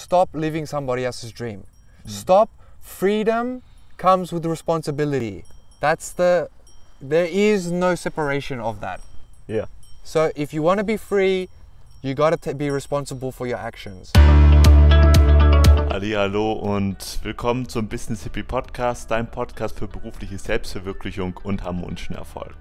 stop living somebody else's dream. Stop. Freedom comes with responsibility. There is no separation of that. Yeah. So if you want to be free, you got to be responsible for your actions. Hallo und willkommen zum BusinessHippe Podcast, dein Podcast für berufliche Selbstverwirklichung und harmonischen Erfolg.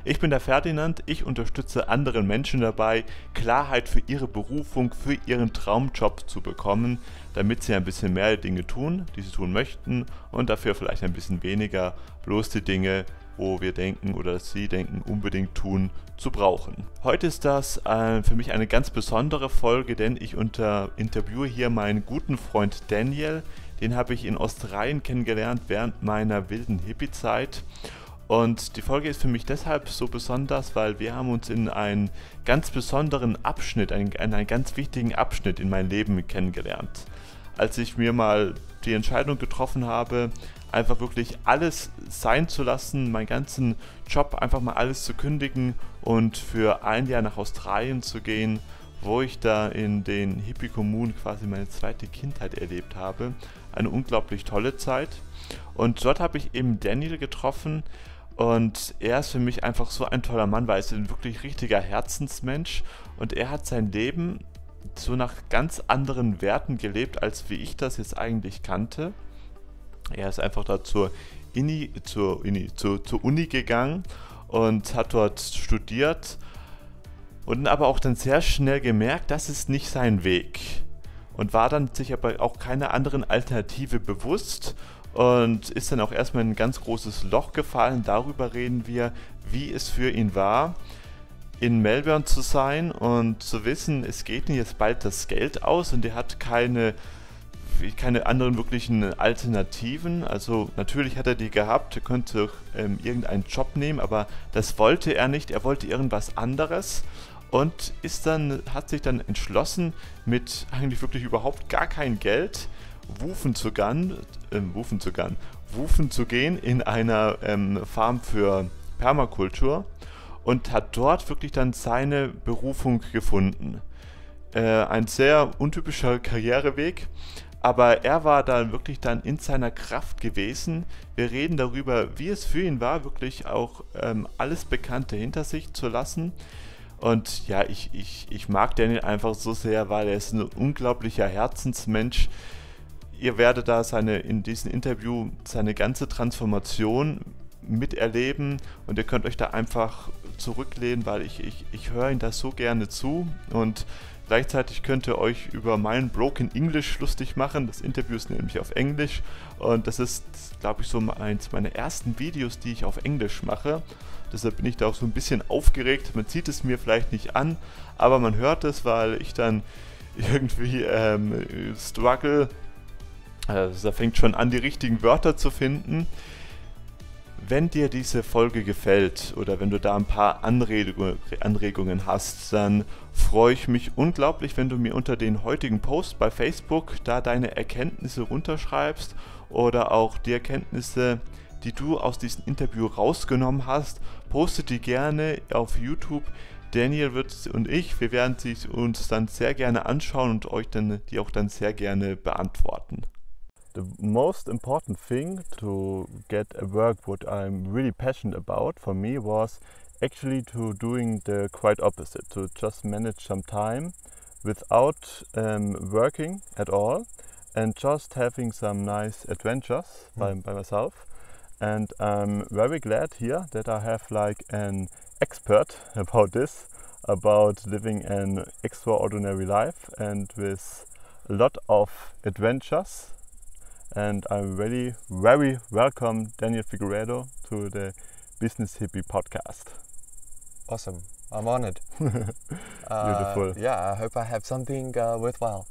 Ich bin der Ferdinand, ich unterstütze anderen Menschen dabei, Klarheit für ihre Berufung, für ihren Traumjob zu bekommen, damit sie ein bisschen mehr Dinge tun, die sie tun möchten und dafür vielleicht ein bisschen weniger bloß die Dinge, wo wir denken oder sie denken, unbedingt tun zu brauchen. Heute ist das für mich eine ganz besondere Folge, denn ich interviewe hier meinen guten Freund Daniel. Den habe ich in Australien kennengelernt während meiner wilden Hippie-Zeit. Und die Folge ist für mich deshalb so besonders, weil wir haben uns in einen ganz besonderen Abschnitt, einen ganz wichtigen Abschnitt in meinem Leben kennengelernt. Als ich mir mal die Entscheidung getroffen habe, einfach wirklich alles sein zu lassen, meinen ganzen Job einfach mal alles zu kündigen und für ein Jahr nach Australien zu gehen, wo ich da in den Hippie-Kommunen quasi meine zweite Kindheit erlebt habe. Eine unglaublich tolle Zeit. Und dort habe ich eben Daniel getroffen und er ist für mich einfach so ein toller Mann, weil er ist ein wirklich richtiger Herzensmensch und er hat sein Leben so nach ganz anderen Werten gelebt, als wie ich das jetzt eigentlich kannte. Er ist einfach da zur Uni gegangen und hat dort studiert und aber auch dann sehr schnell gemerkt, das ist nicht sein Weg und war dann sich aber auch keiner anderen Alternative bewusst und ist dann auch erstmal in ein ganz großes Loch gefallen. Darüber reden wir, wie es für ihn war, in Melbourne zu sein und zu wissen, es geht ihm jetzt bald das Geld aus und er hat keine anderen wirklichen Alternativen. Also natürlich hat er die gehabt, er könnte irgendeinen Job nehmen, aber das wollte er nicht, er wollte irgendwas anderes und hat sich dann entschlossen, mit eigentlich wirklich überhaupt gar kein Geld wufen zu gehen in einer Farm für Permakultur und hat dort wirklich dann seine Berufung gefunden. Ein sehr untypischer Karriereweg, aber er war da wirklich dann in seiner Kraft gewesen. Wir reden darüber, wie es für ihn war, wirklich auch alles Bekannte hinter sich zu lassen. Und ja, ich mag Daniel einfach so sehr, weil er ist ein unglaublicher Herzensmensch. Ihr werdet da in diesem Interview seine ganze Transformation miterleben und ihr könnt euch da einfach zurücklehnen, weil ich höre ihm das so gerne zu und gleichzeitig könnt ihr euch über meinen Broken English lustig machen. Das Interview ist nämlich auf Englisch und das ist, glaube ich, so eins meiner ersten Videos, die ich auf Englisch mache. Deshalb bin ich da auch so ein bisschen aufgeregt. Man sieht es mir vielleicht nicht an, aber man hört es, weil ich dann irgendwie struggle. Also da fängt schon an, die richtigen Wörter zu finden. Wenn dir diese Folge gefällt oder wenn du da ein paar Anregungen hast, dann freue ich mich unglaublich, wenn du mir unter den heutigen Post bei Facebook da deine Erkenntnisse runterschreibst oder auch die Erkenntnisse, die du aus diesem Interview rausgenommen hast, poste die gerne auf YouTube. Daniel und ich, wir werden sie uns dann sehr gerne anschauen und die auch dann sehr gerne beantworten. The most important thing to get a work what I'm really passionate about for me was actually to doing the quite opposite, to just manage some time without working at all and just having some nice adventures by myself. And I'm very glad here that I have like an expert about this, about living an extraordinary life and with a lot of adventures. And I'm very, very welcome Daniel Figaredo to the BusinessHippe Podcast. Awesome. I'm honored. Beautiful. Yeah, I hope I have something worthwhile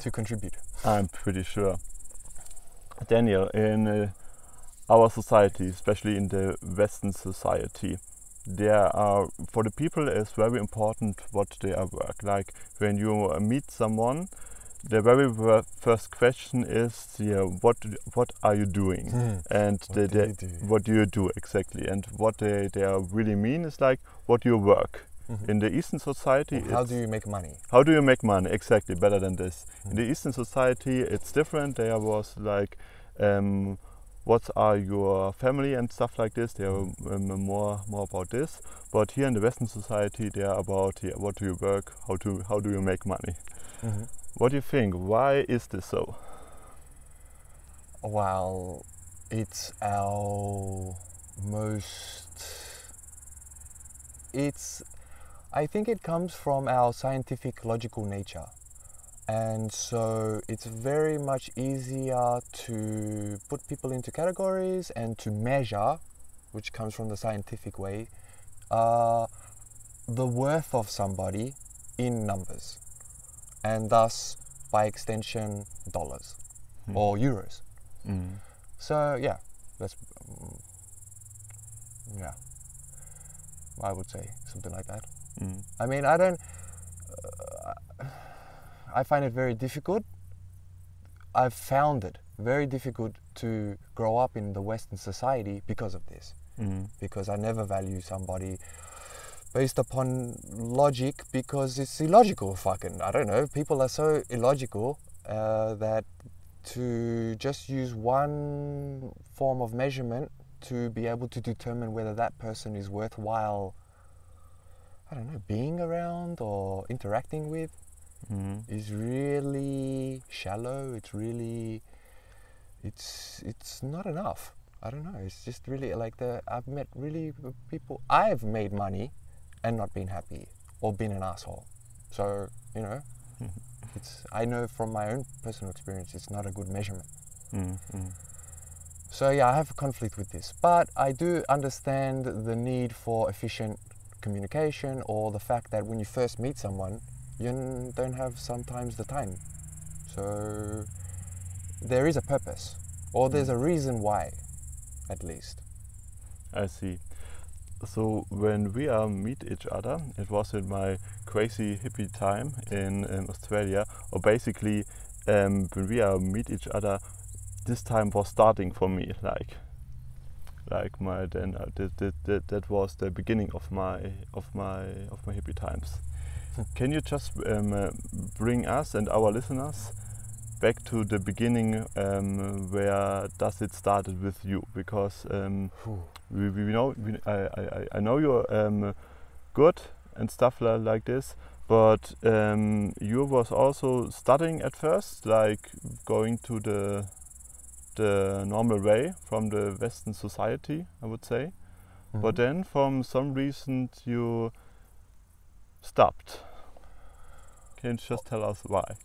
to contribute. I'm pretty sure. Daniel, in our society, especially in the Western society, for the people it's very important what they are work. Like when you meet someone, the very first question is, what are you doing? And what do you do exactly? And what they really mean is like, what do you work? In the Eastern society, How do you make money? How do you make money? Exactly, better than this. In the Eastern society, it's different. There was like, what are your family and stuff like this. They are more about this. But here in the Western society, they are about what do you work, how do you make money. What do you think? Why is this so? Well, it's our I think it comes from our scientific logical nature. And so it's very much easier to put people into categories and to measure, which comes from the scientific way, the worth of somebody in numbers. And thus, by extension, dollars or euros. So yeah, that's I would say something like that. I mean, I find it very difficult. I've found it very difficult to grow up in the Western society because of this. Because I never value somebody based upon logic, because it's illogical. Fucking, I don't know. People are so illogical that to just use one form of measurement to be able to determine whether that person is worthwhile, I don't know, being around or interacting with, is really shallow. It's really, it's not enough. I don't know. It's just really like I've met really people. I've made money and not been happy or been an asshole. So, you know, I know from my own personal experience, it's not a good measurement. So yeah, I have a conflict with this, but I do understand the need for efficient communication, or the fact that when you first meet someone, you don't have sometimes the time. So there is a purpose, or there's a reason why, at least. I see. So when we meet each other, it was in my crazy hippie time in Australia, or basically when we meet each other, this time was starting for me, like my that was the beginning of my hippie times. Can you just bring us and our listeners back to the beginning? Where does it started with you? Because we know I know you're good and stuff like this, but you was also studying at first, like going to the normal way from the Western society, I would say. But then from some reason you stopped. Can you just tell us why?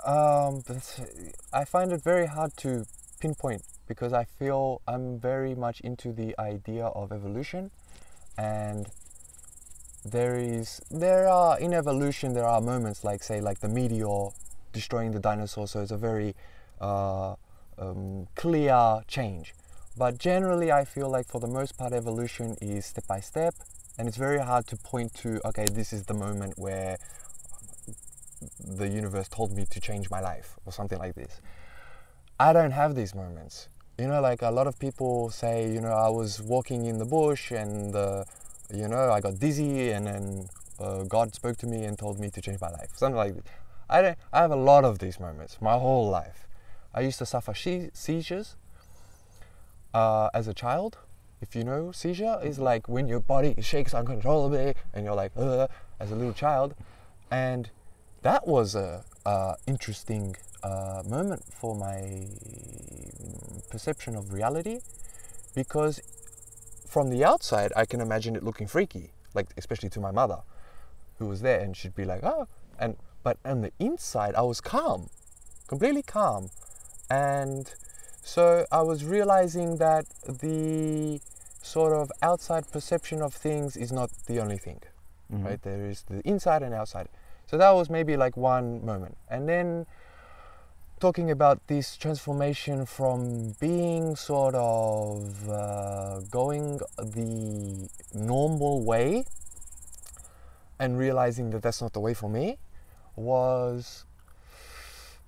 I find it very hard to pinpoint, because I feel I'm very much into the idea of evolution, and in evolution there are moments like, say, like the meteor destroying the dinosaurs, so it's a very clear change. But generally I feel like for the most part evolution is step by step, and it's very hard to point to, okay, this is the moment where the universe told me to change my life or something like this. I don't have these moments. You know, like a lot of people say, you know, I was walking in the bush and you know, I got dizzy, and then God spoke to me and told me to change my life, something like this. I have a lot of these moments my whole life. I used to suffer seizures as a child. If you know, seizure is like when your body shakes uncontrollably and you're like, as a little child. And that was a interesting moment for my perception of reality, because from the outside I can imagine it looking freaky, like especially to my mother who was there, and she'd be like, oh, but on the inside I was calm, completely calm. And so I was realizing that the sort of outside perception of things is not the only thing, right? There is the inside and outside. So that was maybe like one moment. And then talking about this transformation from being sort of going the normal way and realizing that that's not the way for me was,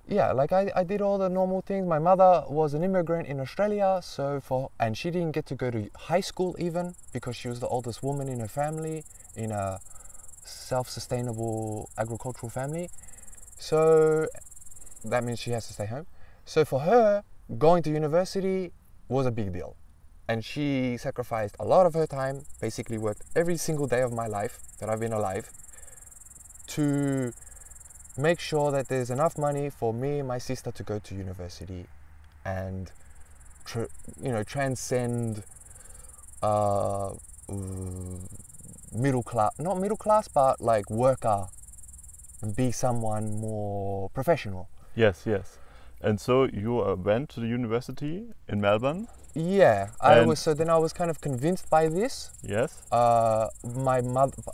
yeah, like I did all the normal things. My mother was an immigrant in Australia, and she didn't get to go to high school even because she was the oldest woman in her family in a self-sustainable agricultural family. So that means she has to stay home. So for her, going to university was a big deal. And she sacrificed a lot of her time, basically worked every single day of my life that I've been alive to make sure that there's enough money for me and my sister to go to university and transcend middle class, not middle class, but like worker, and be someone more professional. Yes. And so you went to the university in Melbourne? Yeah, I was kind of convinced by this. Yes. I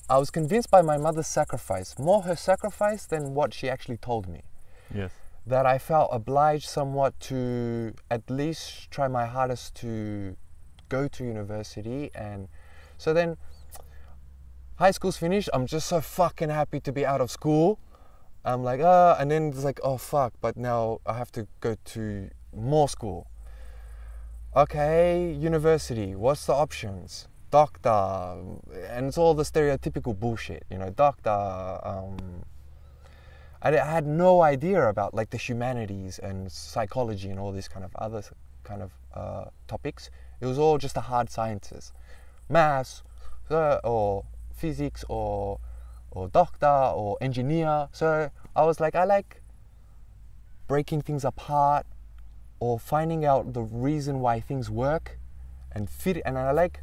was convinced by my mother's sacrifice, more her sacrifice than what she actually told me. Yes. That I felt obliged somewhat to at least try my hardest to go to university. And so then high school's finished. I'm just so fucking happy to be out of school. I'm like, and then it's like, oh fuck, but now I have to go to more school. Okay, university, what's the options? Doctor, and it's all the stereotypical bullshit, doctor. I had no idea about like the humanities and psychology and all these kind of other kind of topics. It was all just the hard sciences, maths, or physics, or doctor, or engineer. So I was like, I like breaking things apart, or finding out the reason why things work and fit, and I like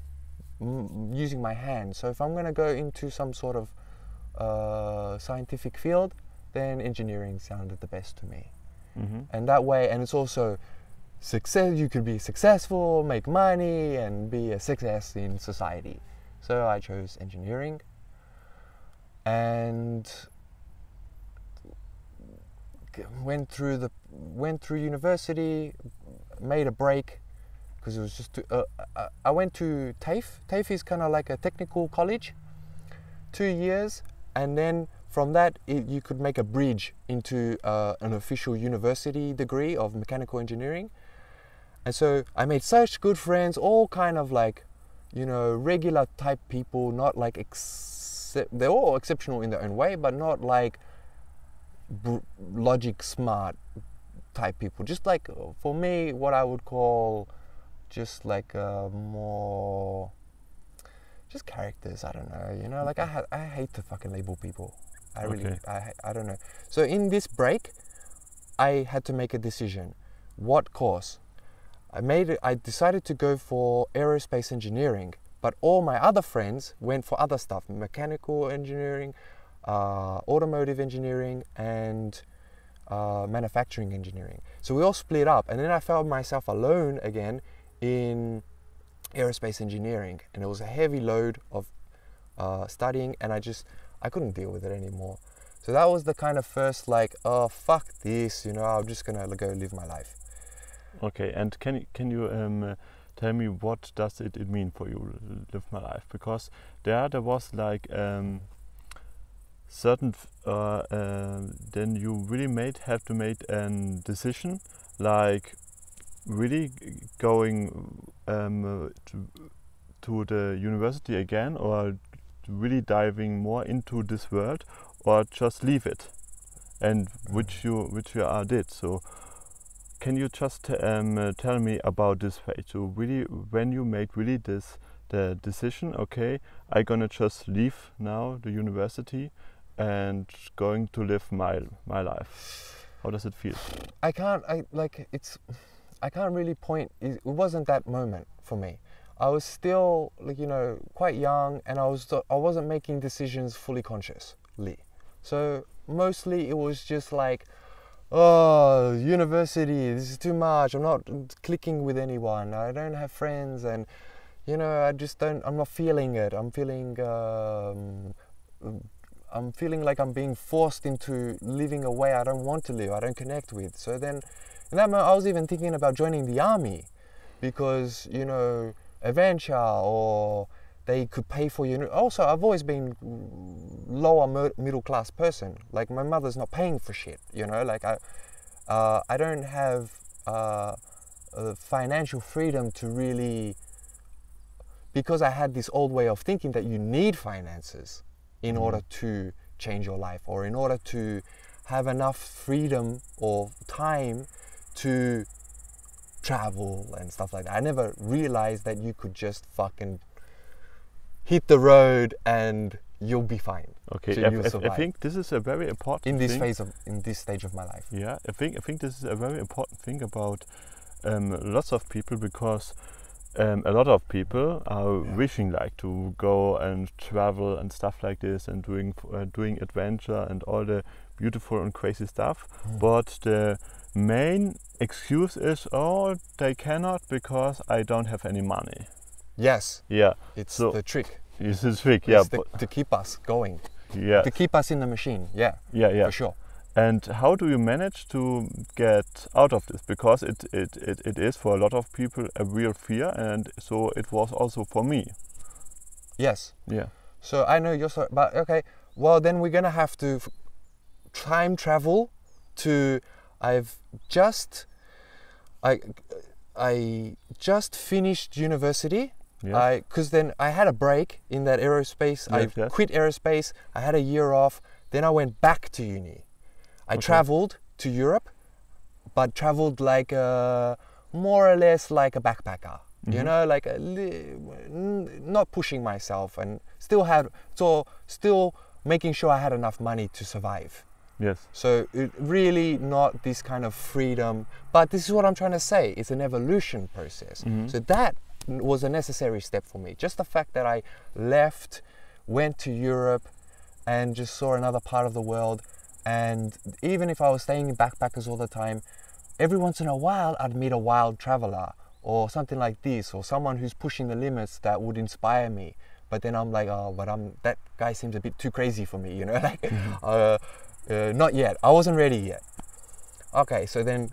using my hands. So if I'm going to go into some sort of scientific field, then engineering sounded the best to me. Mm-hmm. And that way, and it's also success, you could be successful, make money, and be a success in society. So I chose engineering, and went through university, made a break because it was just I went to TAFE. TAFE is kind of like a technical college, 2 years, and then from that you could make a bridge into an official university degree of mechanical engineering. And so I made such good friends, all kind of like, regular type people, not like they're all exceptional in their own way, but not like logic smart type people. Just like, for me, what I would call just like more just characters. I don't know, like I hate to fucking label people. I don't know. So in this break, I had to make a decision. What course? I decided to go for aerospace engineering, but all my other friends went for other stuff: mechanical engineering, automotive engineering, and manufacturing engineering. So we all split up, and then I found myself alone again in aerospace engineering, and it was a heavy load of studying, and I couldn't deal with it anymore. So that was the kind of first like, oh fuck this, I'm just gonna go live my life. Okay, and can you tell me what does it mean for you to live my life? Because there was like certain then you really have to make a decision, like really going to the university again, or really diving more into this world, or just leave it, and which you did. So can you just tell me about this phase? So really, when you made really the decision, okay, I'm gonna just leave now the university and going to live my life. How does it feel? I can't really point. It wasn't that moment for me. I was still quite young, and I wasn't making decisions fully consciously. So mostly it was just like, oh, university, this is too much. I'm not clicking with anyone. I don't have friends, and I'm not feeling it. I'm feeling like I'm being forced into living a way I don't want to live, I don't connect with. So then, in that moment, I was even thinking about joining the army, because, adventure, or they could pay for you. Also, I've always been lower middle class person. Like, my mother's not paying for shit, like I don't have financial freedom to really, because I had this old way of thinking that you need finances in order to change your life, or in order to have enough freedom or time to travel and stuff like that. I never realized that you could just fucking hit the road and you'll be fine. Okay, So you'll I survive. think this is a very important in this thing. in this stage of my life. Yeah, I think this is a very important thing about lots of people, because a lot of people are wishing like to go and travel and stuff like this, and doing adventure and all the beautiful and crazy stuff. But the main excuse is, oh, they cannot because I don't have any money. Yes, Yeah, it's so the trick. it's a trick. Yeah, It's to keep us going, yeah, to keep us in the machine. Yeah, yeah. for sure. And how do you manage to get out of this? Because it is for a lot of people a real fear, and so it was also for me. Yes. Yeah. So I know you're sorry, but okay. Well, then we're gonna have to time travel to. I just finished university. Yeah. Because then I had a break in that aerospace. Yes, I yes. quit aerospace. I had a year off. Then I went back to uni. I traveled to Europe, but traveled like more or less like a backpacker. You know, like not pushing myself, and still making sure I had enough money to survive. Yes. So it really not this kind of freedom, but this is what I'm trying to say. It's an evolution process. So that was a necessary step for me. Just the fact that I left, went to Europe, and just saw another part of the world. And even if I was staying in backpackers all the time, every once in a while I'd meet a wild traveler or something like this, or someone who's pushing the limits that would inspire me. But then I'm like, oh, but that guy seems a bit too crazy for me, you know, like, not yet. I wasn't ready yet. Okay, so then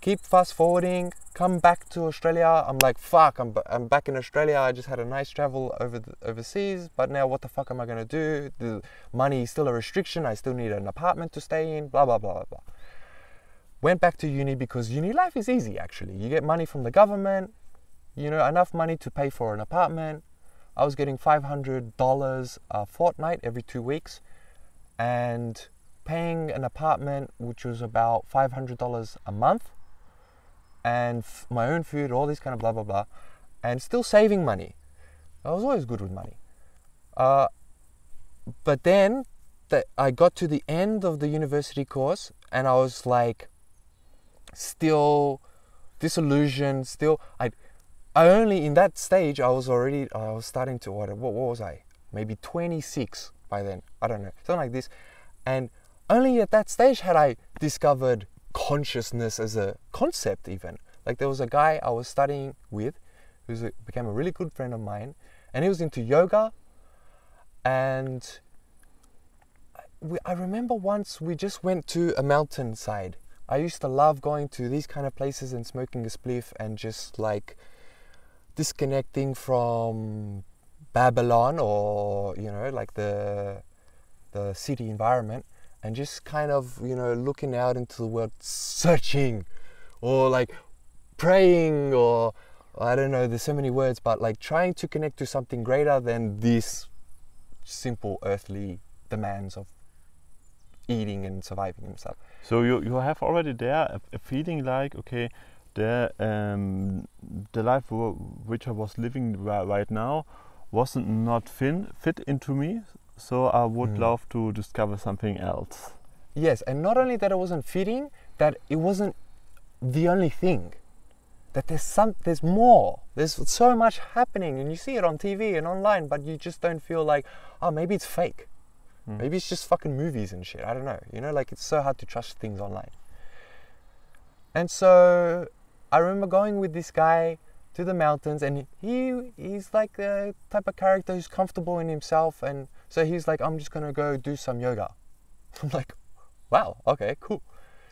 keep fast forwarding, come back to Australia. I'm like, fuck, I'm back in Australia. I just had a nice travel overseas, but now what the fuck am I gonna do? The money is still a restriction. I still need an apartment to stay in, blah, blah, blah, blah, blah. Went back to uni because uni life is easy, actually. You get money from the government, you know, enough money to pay for an apartment. I was getting $500 a fortnight every 2 weeks, and paying an apartment, which was about $500 a month, and my own food, all this kind of blah, blah, blah, and still saving money. I was always good with money. But then I got to the end of the university course, and I was like, still disillusioned, I only, in that stage, I was starting to, what was I? Maybe 26 by then. I don't know, something like this. And only at that stage had I discovered consciousness as a concept even. Like, there was a guy I was studying with who became a really good friend of mine, and he was into yoga. And I remember once we just went to a mountainside. I used to love going to these kind of places and smoking a spliff and just like disconnecting from Babylon, or, you know, like the city environment, and just kind of, you know, looking out into the world, searching, or like praying, or I don't know, there's so many words, but like trying to connect to something greater than these simple earthly demands of eating and surviving and stuff. So you have already there a feeling like, okay, the life which I was living right now wasn't not fit into me, so I would love to discover something else. Yes, and not only that it wasn't fitting, that it wasn't the only thing. That there's more. There's so much happening, and you see it on TV and online, but you just don't feel like, oh, maybe it's fake. Maybe it's just fucking movies and shit. I don't know. You know, like, it's so hard to trust things online. And so I remember going with this guy to the mountains, and he's like the type of character who's comfortable in himself, and so he's like, I'm just gonna go do some yoga. I'm like, wow, okay, cool.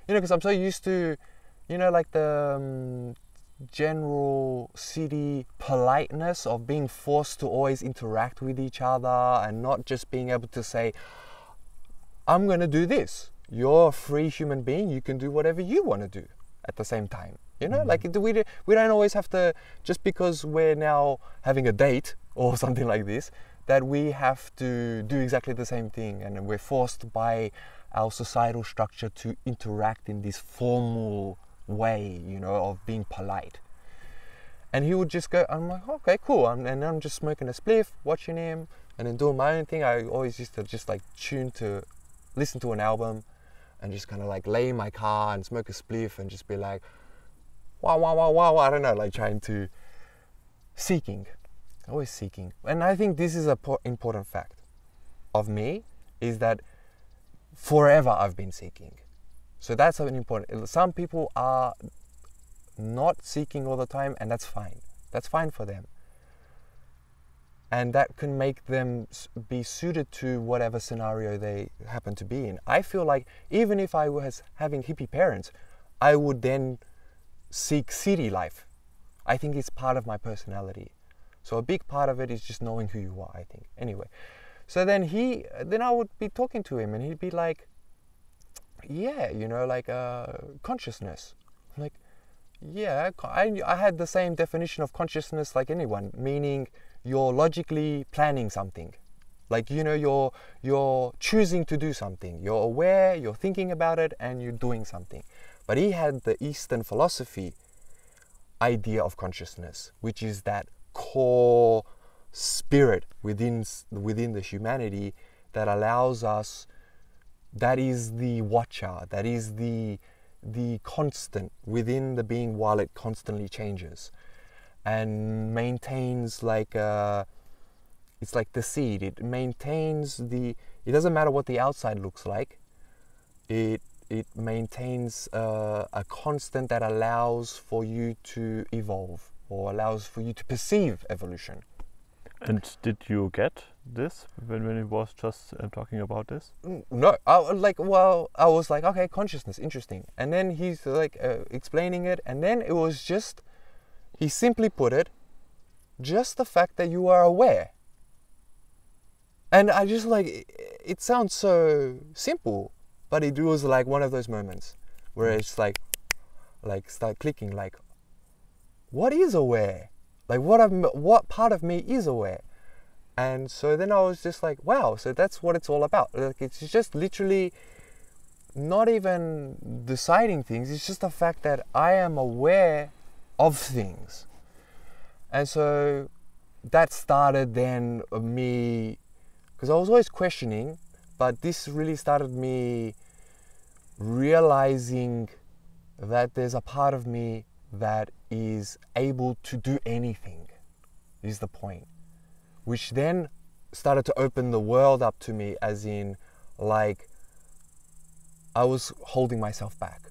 You know, because I'm so used to, you know, like the general city politeness of being forced to always interact with each other and not just being able to say, I'm gonna do this. you're a free human being. You can do whatever you want to do at the same time. You know, like we don't always have to, just because we're now having a date or something like this, that we have to do exactly the same thing, and we're forced by our societal structure to interact in this formal way, you know, of being polite. And he would just go, I'm like, okay, cool. And I'm just smoking a spliff, watching him, and then doing my own thing. I always used to just like listen to an album, and just kind of like lay in my car and smoke a spliff and just be like, wow, wow, wow, wow, I don't know, like trying to, always seeking. And I think this is an important fact of me, is that forever I've been seeking. So that's an important, some people are not seeking all the time, and that's fine. That's fine for them. And that can make them be suited to whatever scenario they happen to be in. I feel like even if I was having hippie parents, I would then seek city life. I think it's part of my personality. So a big part of it is just knowing who you are, I think. Anyway, so then I would be talking to him, and he'd be like, yeah, you know, like consciousness. I'm like, yeah, I had the same definition of consciousness like anyone, meaning you're logically planning something. Like, you know, you're choosing to do something. You're aware, you're thinking about it, and you're doing something. But he had the Eastern philosophy idea of consciousness, which is that core spirit within the humanity that allows us, that is the watcher, that is the constant within the being while it constantly changes and maintains like it's like the seed. It maintains it doesn't matter what the outside looks like. It maintains a constant that allows for you to evolve, or allows for you to perceive evolution. And did you get this when he was just talking about this? No, I was like, okay, consciousness, interesting. And then he's like explaining it, and then it was just, he simply put it, just the fact that you are aware. And I just like, it sounds so simple, but it was like one of those moments where it's like start clicking, like, what is aware? Like what part of me is aware? And so then I was just like, wow, so that's what it's all about. Like, it's just literally not even deciding things. It's just the fact that I am aware of things. And so that started then me, because I was always questioning, but this really started me realizing that there's a part of me that is able to do anything, is the point. Which then started to open the world up to me, as in, like, I was holding myself back.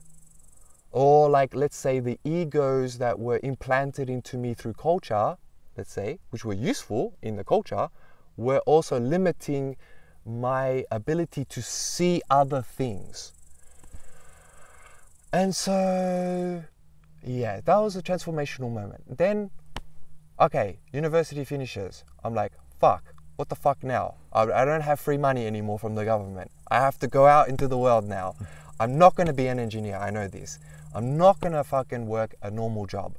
Or like, let's say the egos that were implanted into me through culture, let's say, which were useful in the culture, were also limiting my ability to see other things. And so, yeah, that was a transformational moment. Then, okay, university finishes. I'm like, fuck, what the fuck now? I don't have free money anymore from the government. I have to go out into the world now. I'm not going to be an engineer, I know this. I'm not going to fucking work a normal job.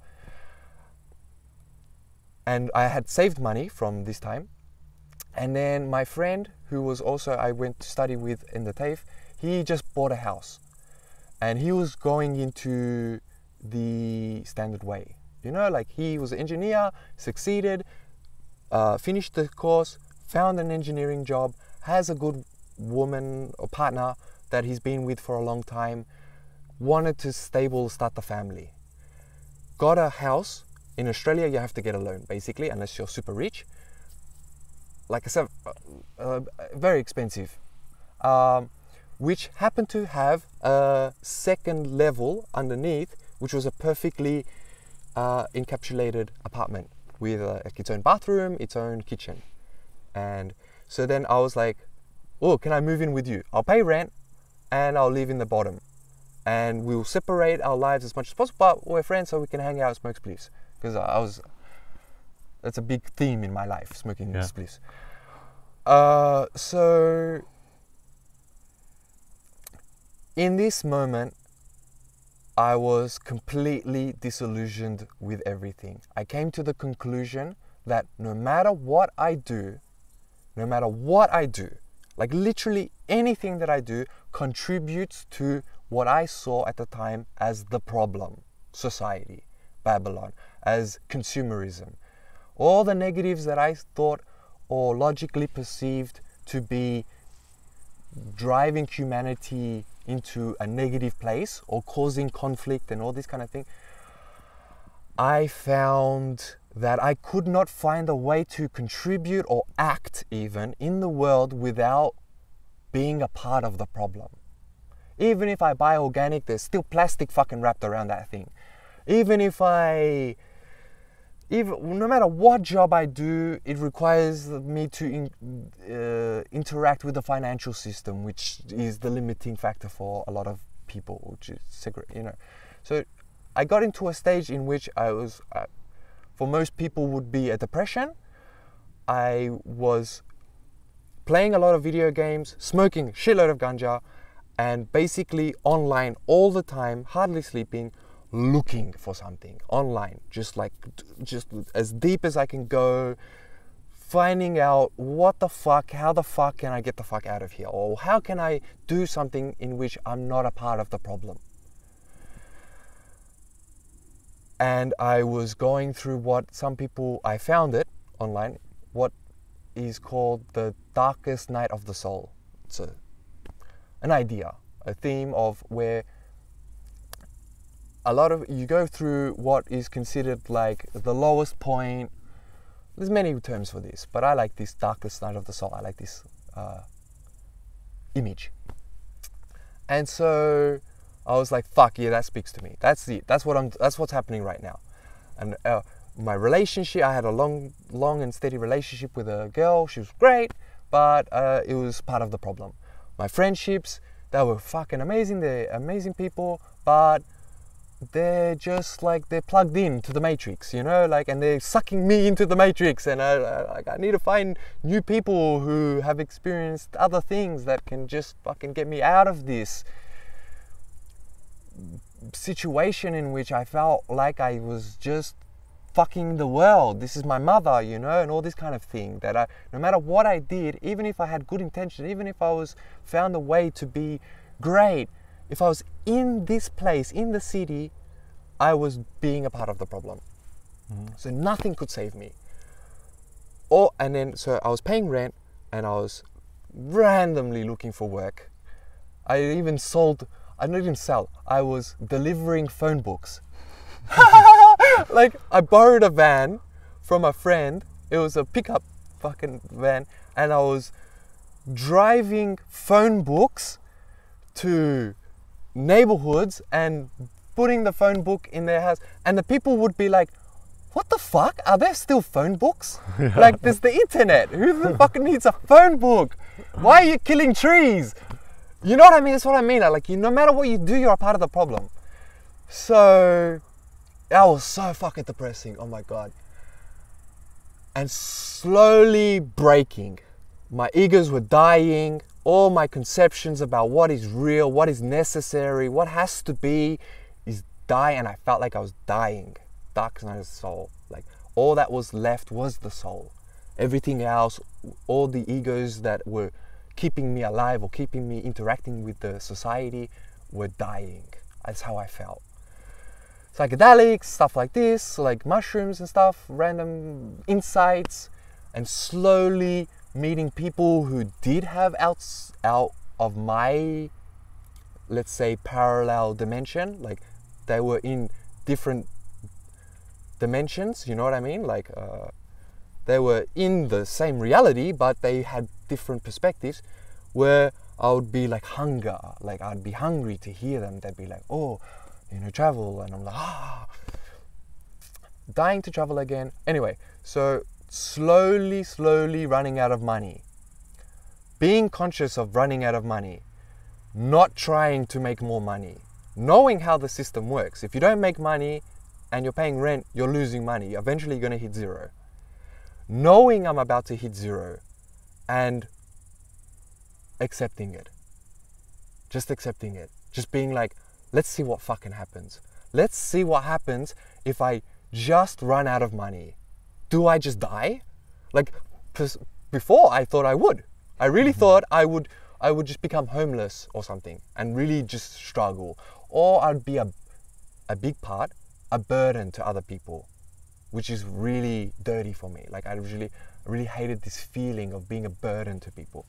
And I had saved money from this time. And then my friend, who was also, I went to study with in the TAFE, he just bought a house. And he was going into the standard way. You know, like, he was an engineer, succeeded, finished the course, found an engineering job, has a good woman or partner that he's been with for a long time, wanted to start the family. Got a house. In Australia, you have to get a loan, basically, unless you're super rich. Like I said, very expensive. Which happened to have a second level underneath, which was a perfectly encapsulated apartment with its own bathroom, its own kitchen. And so then I was like, oh, can I move in with you? I'll pay rent and I'll live in the bottom. And we'll separate our lives as much as possible, but we're friends, so we can hang out and smoke spliffs. Because that's a big theme in my life, smoking spliffs. So in this moment, I was completely disillusioned with everything. I came to the conclusion that no matter what I do, like literally anything that I do contributes to what I saw at the time as the problem, society, Babylon, as consumerism. All the negatives that I thought or logically perceived to be driving humanity into a negative place or causing conflict and all this kind of thing, I found that I could not find a way to contribute or act even in the world without being a part of the problem. Even if I buy organic, there's still plastic fucking wrapped around that thing. No matter what job I do, it requires me to interact with the financial system, which is the limiting factor for a lot of people, which is So I got into a stage in which I was, for most people would be a depression. I was playing a lot of video games, smoking a shitload of ganja, and basically online all the time, hardly sleeping, looking for something online, just as deep as I can go, finding out how the fuck can I get the fuck out of here, or how can I do something in which I'm not a part of the problem. And I was going through what some people, I found it online, what is called the darkest night of the soul. It's an idea, a theme of where you go through what is considered like the lowest point. There's many terms for this, but I like this darkest night of the soul. I like this image. And so I was like, fuck yeah, that speaks to me. That's it. That's what's happening right now. And my relationship, I had a long and steady relationship with a girl. She was great, but it was part of the problem. My friendships, they were fucking amazing. They're amazing people, but they're just like, they're plugged in to the matrix, and they're sucking me into the matrix, and I need to find new people who have experienced other things that can just fucking get me out of this situation in which I felt like I was just fucking the world. This is my mother, and all this kind of thing, that no matter what I did, even if I had good intentions, even if I found a way to be great, if I was in this place, in the city, I was being a part of the problem. So nothing could save me. So I was paying rent, and I was randomly looking for work. I was delivering phone books. Like, I borrowed a van from a friend. It was a pickup fucking van, and I was driving phone books to neighborhoods and putting the phone book in their house, and the people would be like, what the fuck, are there still phone books? Yeah. Like, there's the internet, who the fuck needs a phone book? Why are you killing trees? You know what I mean? That's what I mean. Like, no matter what you do, you're a part of the problem. So that was so fucking depressing. Oh my god. And slowly breaking. My egos were dying. All my conceptions about what is real, what is necessary, what has to be is dying, and I felt like I was dying. Dark night of the soul. Like, all that was left was the soul. Everything else, all the egos that were keeping me alive or keeping me interacting with the society were dying. That's how I felt. Psychedelics, stuff like this, like mushrooms and stuff, random insights, and slowly meeting people who did have out of my, let's say, parallel dimension. Like, they were in different dimensions, you know what I mean? Like, they were in the same reality, but they had different perspectives, where I would be like hunger. Like, I'd be hungry to hear them. They'd be like, oh, travel. And I'm like, dying to travel again. Anyway, so slowly running out of money. Being conscious of running out of money. Not trying to make more money. Knowing how the system works. If you don't make money and you're paying rent, you're losing money. Eventually you're going to hit zero. Knowing I'm about to hit zero and accepting it. Just accepting it. Just being like, let's see what fucking happens. Let's see what happens if I just run out of money. Do I just die? Like, before I thought I would. I really thought I would just become homeless or something and really just struggle. Or I'd be a big part, a burden to other people, which is really dirty for me. Like, I really hated this feeling of being a burden to people.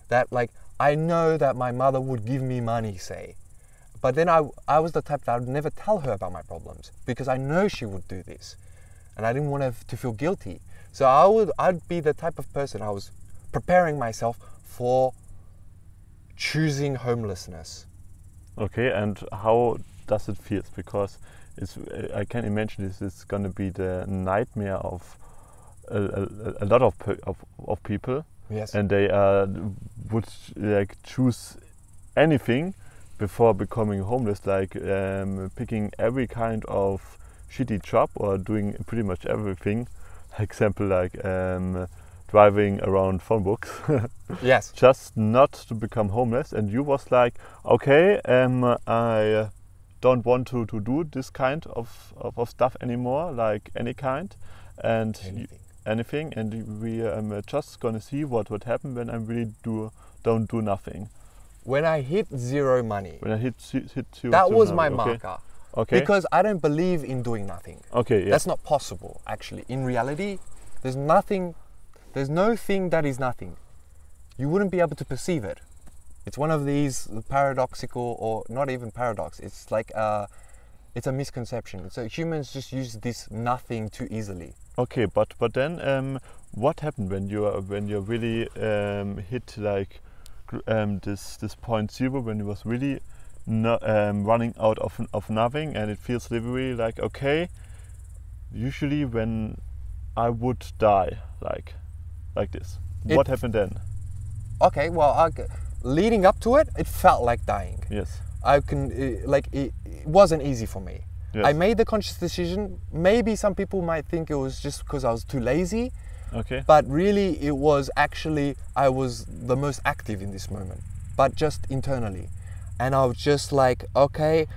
That, like, I know that my mother would give me money, say, but then I was the type that I would never tell her about my problems because I know she would do this, and I didn't want her to feel guilty. So I'd be the type of person, I was preparing myself for choosing homelessness. Okay, and how does it feel? Because I can imagine this is going to be the nightmare of a lot of people. Yes. And they would like choose anything before becoming homeless, like picking every kind of shitty job or doing pretty much everything. Example, like driving around phone books. Yes. Just not to become homeless. And you was like, okay, I don't want to do this kind of stuff anymore, like any kind, and anything, and we just gonna see what would happen when I really don't do nothing. When I hit zero money. When I hit zero. That was my okay. marker. Okay. Because I don't believe in doing nothing. Okay. Yeah. That's not possible, actually. In reality, there's no thing that is nothing. You wouldn't be able to perceive it. It's one of these paradoxical, or not even paradox. It's like it's a misconception. So humans just use this nothing too easily. Okay, but then what happened when you really hit like this point zero, when you was really running out of nothing, and it feels literally like, okay, usually when I would die like this, what happened then? Okay, well, leading up to it, it felt like dying. Yes. It wasn't easy for me. Yes. I made the conscious decision. Maybe some people might think it was just because I was too lazy. Okay. But really, it was actually, I was the most active in this moment, but just internally. And I was just like, okay,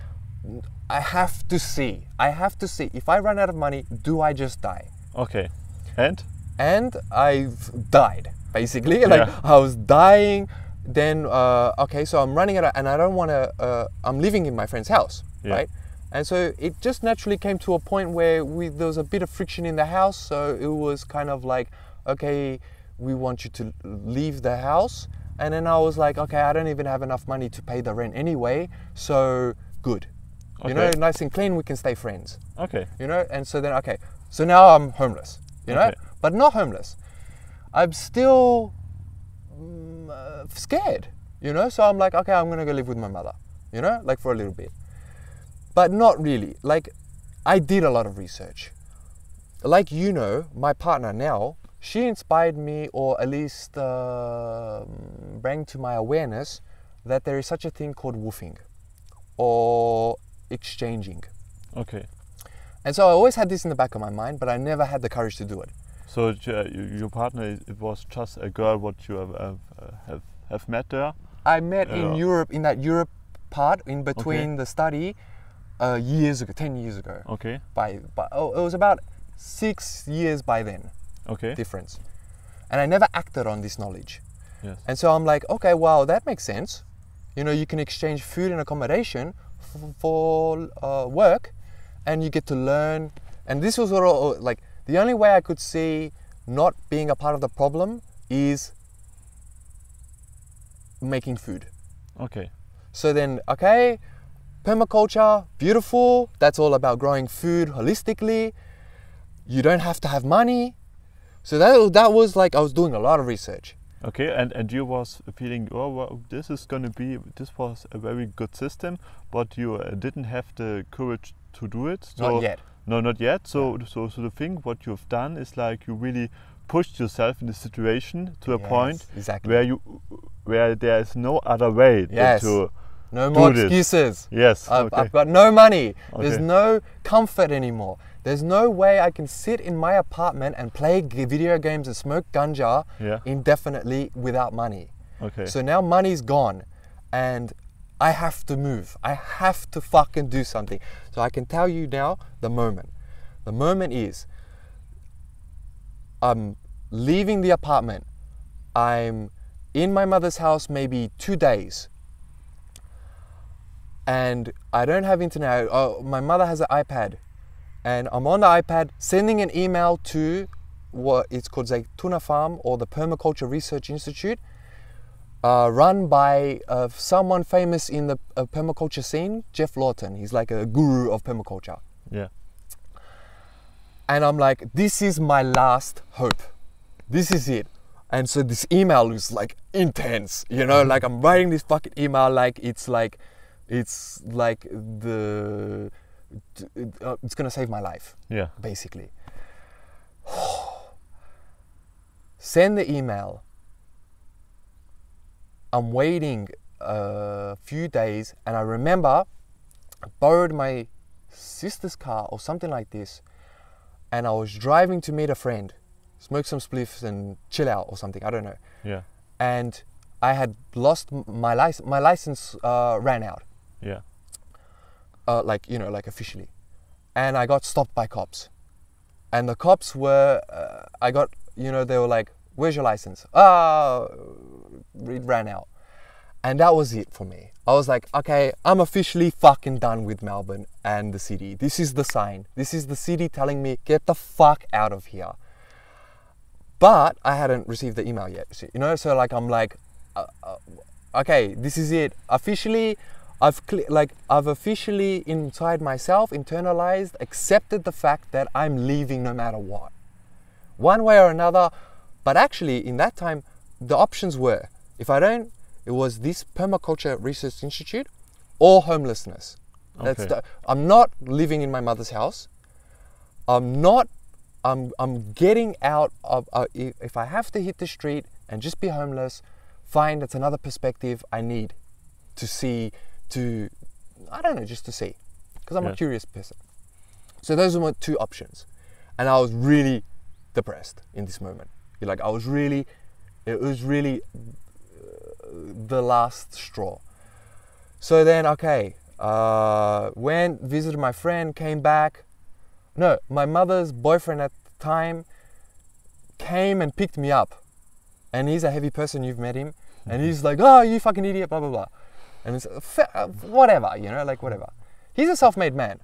I have to see. If I run out of money, do I just die? Okay. And I've died, basically. Like, I was dying. Then, okay, so I'm running out, and I don't want to, I'm living in my friend's house, right? And so it just naturally came to a point where there was a bit of friction in the house. So it was kind of like, okay, we want you to leave the house. And then I was like, okay, I don't even have enough money to pay the rent anyway. So good. Okay. You know, nice and clean, we can stay friends. Okay. You know, and so then, okay, so now I'm homeless, you know, but not homeless. I'm still scared, you know, so I'm like, okay, I'm going to go live with my mother, you know, like for a little bit. But not really. Like, I did a lot of research. Like, you know, my partner now, she inspired me, or at least bring to my awareness that there is such a thing called woofing, or exchanging. Okay. And so I always had this in the back of my mind, but I never had the courage to do it. So your partner, it was just a girl what you have met there? I met in Europe, in that Europe part, in between the study, years ago, 10 years ago. Okay. It was about 6 years by then. Okay. Difference. And I never acted on this knowledge. Yes. And so I'm like, okay, wow, that makes sense. You know, you can exchange food and accommodation for work, and you get to learn. And this was all, like, the only way I could see not being a part of the problem is making food. Okay. So then, okay, permaculture, beautiful. That's all about growing food holistically. You don't have to have money. So that was like, I was doing a lot of research. Okay, and you was feeling, oh, well, this was a very good system, but you didn't have the courage to do it. So, not yet. No, not yet. So the thing what you've done is like you really pushed yourself in the situation to a point where there is no other way than to no more do excuses. This. Yes. I've got no money. Okay. There's no comfort anymore. There's no way I can sit in my apartment and play video games and smoke ganja indefinitely without money. Okay. So now money's gone, and I have to move. I have to fucking do something. So I can tell you now the moment. The moment is I'm leaving the apartment. I'm in my mother's house maybe 2 days. And I don't have internet. Oh, my mother has an iPad. And I'm on the iPad sending an email to what it's called Tuna Farm or the Permaculture Research Institute, run by someone famous in the permaculture scene, Jeff Lawton. He's like a guru of permaculture. Yeah. And I'm like, this is my last hope. This is it. And so this email is like intense, you know, like I'm writing this fucking email like it's like it's gonna save my life. Yeah. Basically. Send the email. I'm waiting a few days, and I remember I borrowed my sister's car or something like this, and I was driving to meet a friend, smoke some spliffs and chill out or something, I don't know. Yeah. And I had lost my license. My license ran out. Yeah. Like officially. And I got stopped by cops. And the cops were, they were like, where's your license? It ran out. And that was it for me. I was like, okay, I'm officially fucking done with Melbourne and the city. This is the sign. This is the city telling me, get the fuck out of here. But I hadn't received the email yet, you know? So like, I'm like, okay, this is it. Officially, I've officially inside myself internalized, accepted the fact that I'm leaving no matter what. One way or another. But actually, in that time, the options were, if I don't, it was this Permaculture Research Institute or homelessness. Okay. I'm not living in my mother's house. I'm getting out of, if I have to hit the street and just be homeless, fine, that's another perspective I need to see, just to see. Because I'm a curious person. So those were my two options. And I was really depressed in this moment. Like it was really the last straw. So then, okay, went, visited my friend, came back. No, my mother's boyfriend at the time came and picked me up. And he's a heavy person, you've met him. And he's like, oh, you fucking idiot, blah, blah, blah. And it's whatever, whatever. He's a self-made man.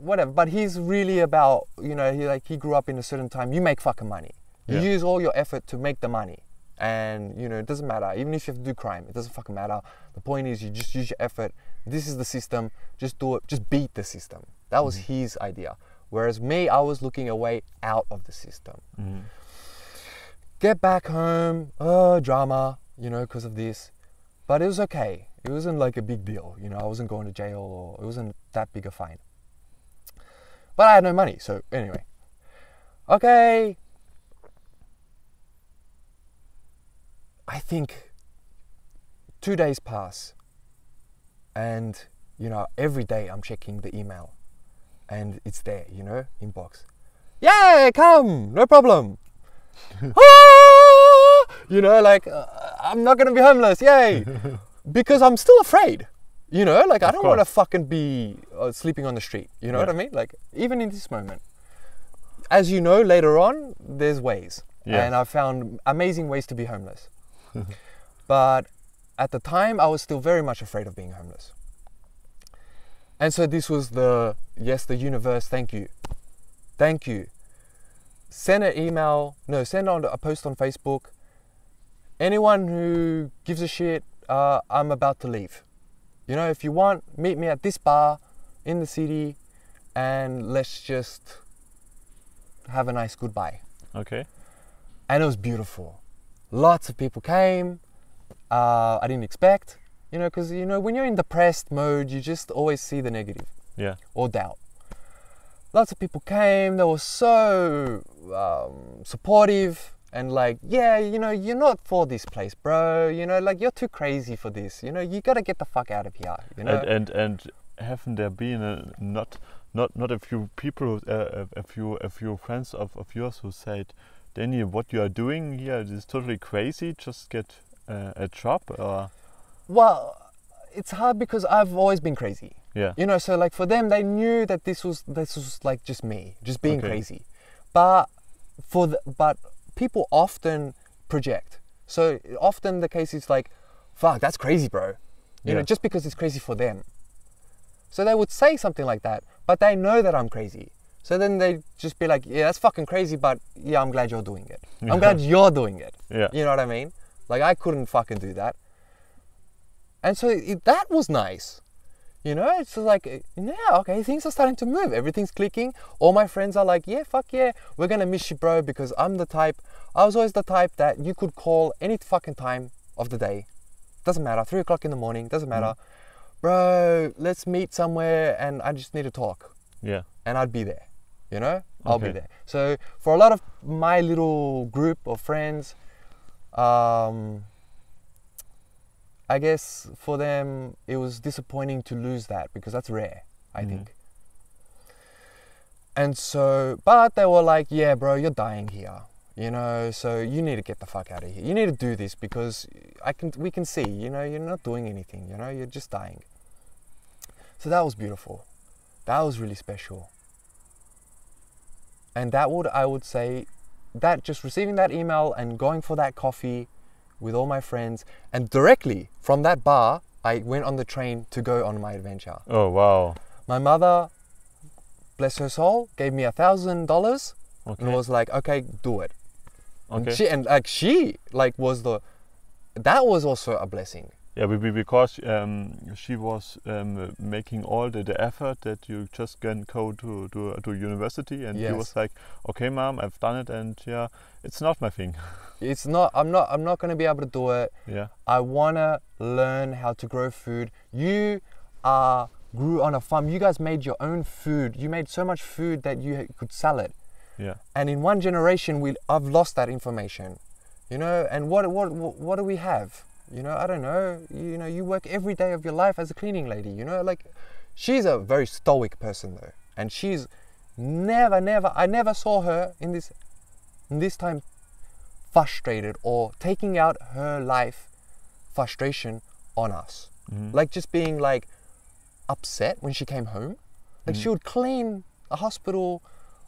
Whatever. But he's really about, he grew up in a certain time. You make fucking money. You use all your effort to make the money. And, it doesn't matter. Even if you have to do crime, it doesn't fucking matter. The point is you just use your effort. This is the system. Just do it. Just beat the system. That was his idea. Whereas me, I was looking a way out of the system. Mm-hmm. Get back home. Drama, because of this. But it was okay. It wasn't like a big deal. I wasn't going to jail or it wasn't that big a fine. But I had no money. So anyway. Okay. I think 2 days pass. And, every day I'm checking the email. And it's there, inbox. Yeah, come. No problem. I'm not going to be homeless, yay! Because I'm still afraid, I don't want to fucking be sleeping on the street, you know what I mean? Like, even in this moment. As you know, later on, there's ways. Yeah. And I've found amazing ways to be homeless. But at the time, I was still very much afraid of being homeless. And so this was the universe, thank you. Thank you. Send on a post on Facebook. Anyone who gives a shit, I'm about to leave. If you want, meet me at this bar in the city and let's just have a nice goodbye. Okay. And it was beautiful. Lots of people came. I didn't expect, because, when you're in depressed mode, you just always see the negative. Yeah. Or doubt. Lots of people came. They were so supportive and like, you're not for this place, bro. You're too crazy for this. You gotta get the fuck out of here. And haven't there been not a few people, a few friends of yours who said, Daniel, what you are doing here is totally crazy. Just get a job, or. Well, it's hard because I've always been crazy. Yeah. You know, so like for them, they knew that this was like just me, just being Okay. crazy. But but people often project. So often the case is like, fuck, that's crazy, bro. You know, just because it's crazy for them. So they would say something like that, but they know that I'm crazy. So then they just be like, yeah, that's fucking crazy, but yeah, I'm glad you're doing it. I'm glad you're doing it. Yeah. You know what I mean? Like I couldn't fucking do that. And so that was nice. You know, it's like, yeah, okay, things are starting to move. Everything's clicking. All my friends are like, yeah, fuck yeah, we're going to miss you, bro, because I was always the type that you could call any fucking time of the day. Doesn't matter, 3 o'clock in the morning, doesn't matter. Bro, let's meet somewhere and I just need to talk. Yeah. And I'd be there, you know? I'll be Okay. there. So for a lot of my little group of friends, I guess for them it was disappointing to lose that because that's rare, I think. And so, but they were like, yeah, bro, you're dying here, you know, so you need to get the fuck out of here. You need to do this because we can see, you know, you're not doing anything, you know, you're just dying. So that was beautiful. That was really special. And I would say that just receiving that email and going for that coffee with all my friends, and directly from that bar, I went on the train to go on my adventure. Oh, wow. My mother, bless her soul, gave me $1,000 and was like, okay, do it. Okay. And she that was also a blessing. Yeah, because she was making all the effort that you just can go to university, and Yes. she was like, okay, mom, I've done it, and yeah, it's not my thing. It's not, I'm not going to be able to do it. Yeah. I want to learn how to grow food. You grew on a farm. You guys made your own food. You made so much food that you could sell it. Yeah. And in one generation, I've lost that information. You know, and what do we have? You know, I don't know. You know, you work every day of your life as a cleaning lady. You know, like, she's a very stoic person though, and she's I never saw her in this time frustrated or taking out her life frustration on us. Like just being like upset when she came home. Like she would clean a hospital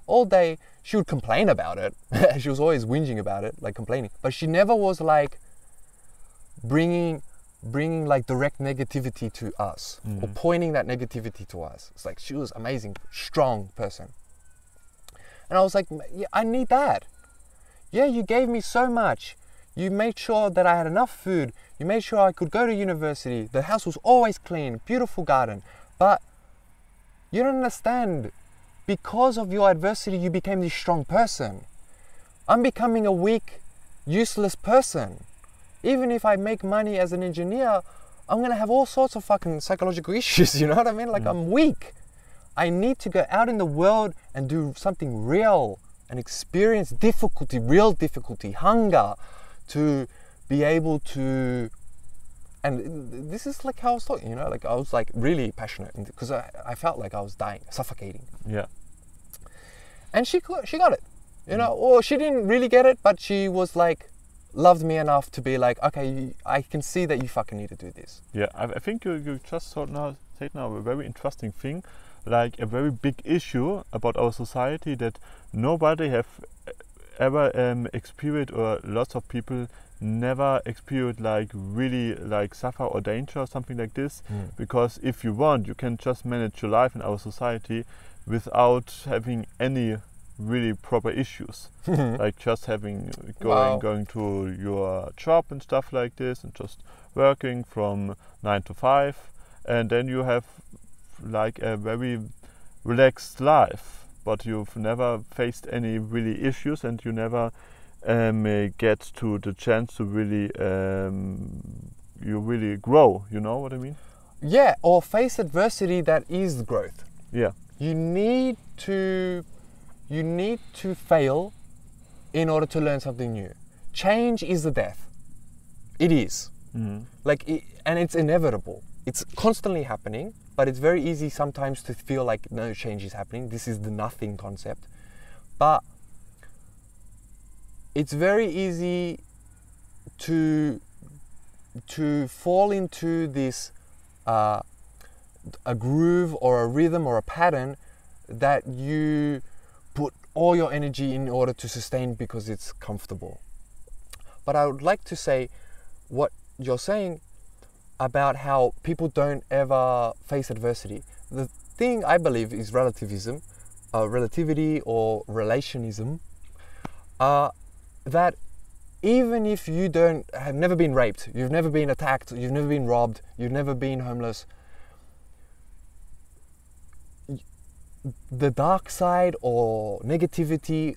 all day. She would complain about it. She was always whinging about it, like complaining. But she never was like bringing like direct negativity to us or pointing that negativity to us. It's like she was amazing, strong person. And I was like, yeah, I need that. Yeah, you gave me so much. You made sure that I had enough food. You made sure I could go to university. The house was always clean, beautiful garden. But you don't understand. Because of your adversity, you became this strong person. I'm becoming a weak, useless person. Even if I make money as an engineer, I'm going to have all sorts of fucking psychological issues, you know what I mean? Like I'm weak. I need to go out in the world and do something real and experience difficulty, real difficulty, hunger, to be able to, and this is like how I was talking, you know, like I was like really passionate because I felt like I was dying, suffocating. Yeah. And she got it, you know, or she didn't really get it, but she was like, loved me enough to be like, okay, I can see that you fucking need to do this. Yeah, I think you just said now a very interesting thing, like a very big issue about our society that nobody have ever experienced, or lots of people never experienced like really like suffer or danger or something like this. Because if you want, you can just manage your life in our society without having any really proper issues. Like just having going to your job and stuff like this, and just working from 9 to 5, and then you have like a very relaxed life, but you've never faced any really issues, and you never get to the chance to really you really grow, you know what I mean? Yeah, or face adversity that is growth. Yeah. You need to fail in order to learn something new. Change is the death. It is. And it's inevitable. It's constantly happening, but it's very easy sometimes to feel like no change is happening. This is the nothing concept. But it's very easy to fall into this a groove or a rhythm or a pattern that you put all your energy in order to sustain because it's comfortable. But I would like to say what you're saying about how people don't ever face adversity. The thing I believe is relativism, relativity or relationism, that even if you have never been raped, you've never been attacked, you've never been robbed, you've never been homeless, the dark side or negativity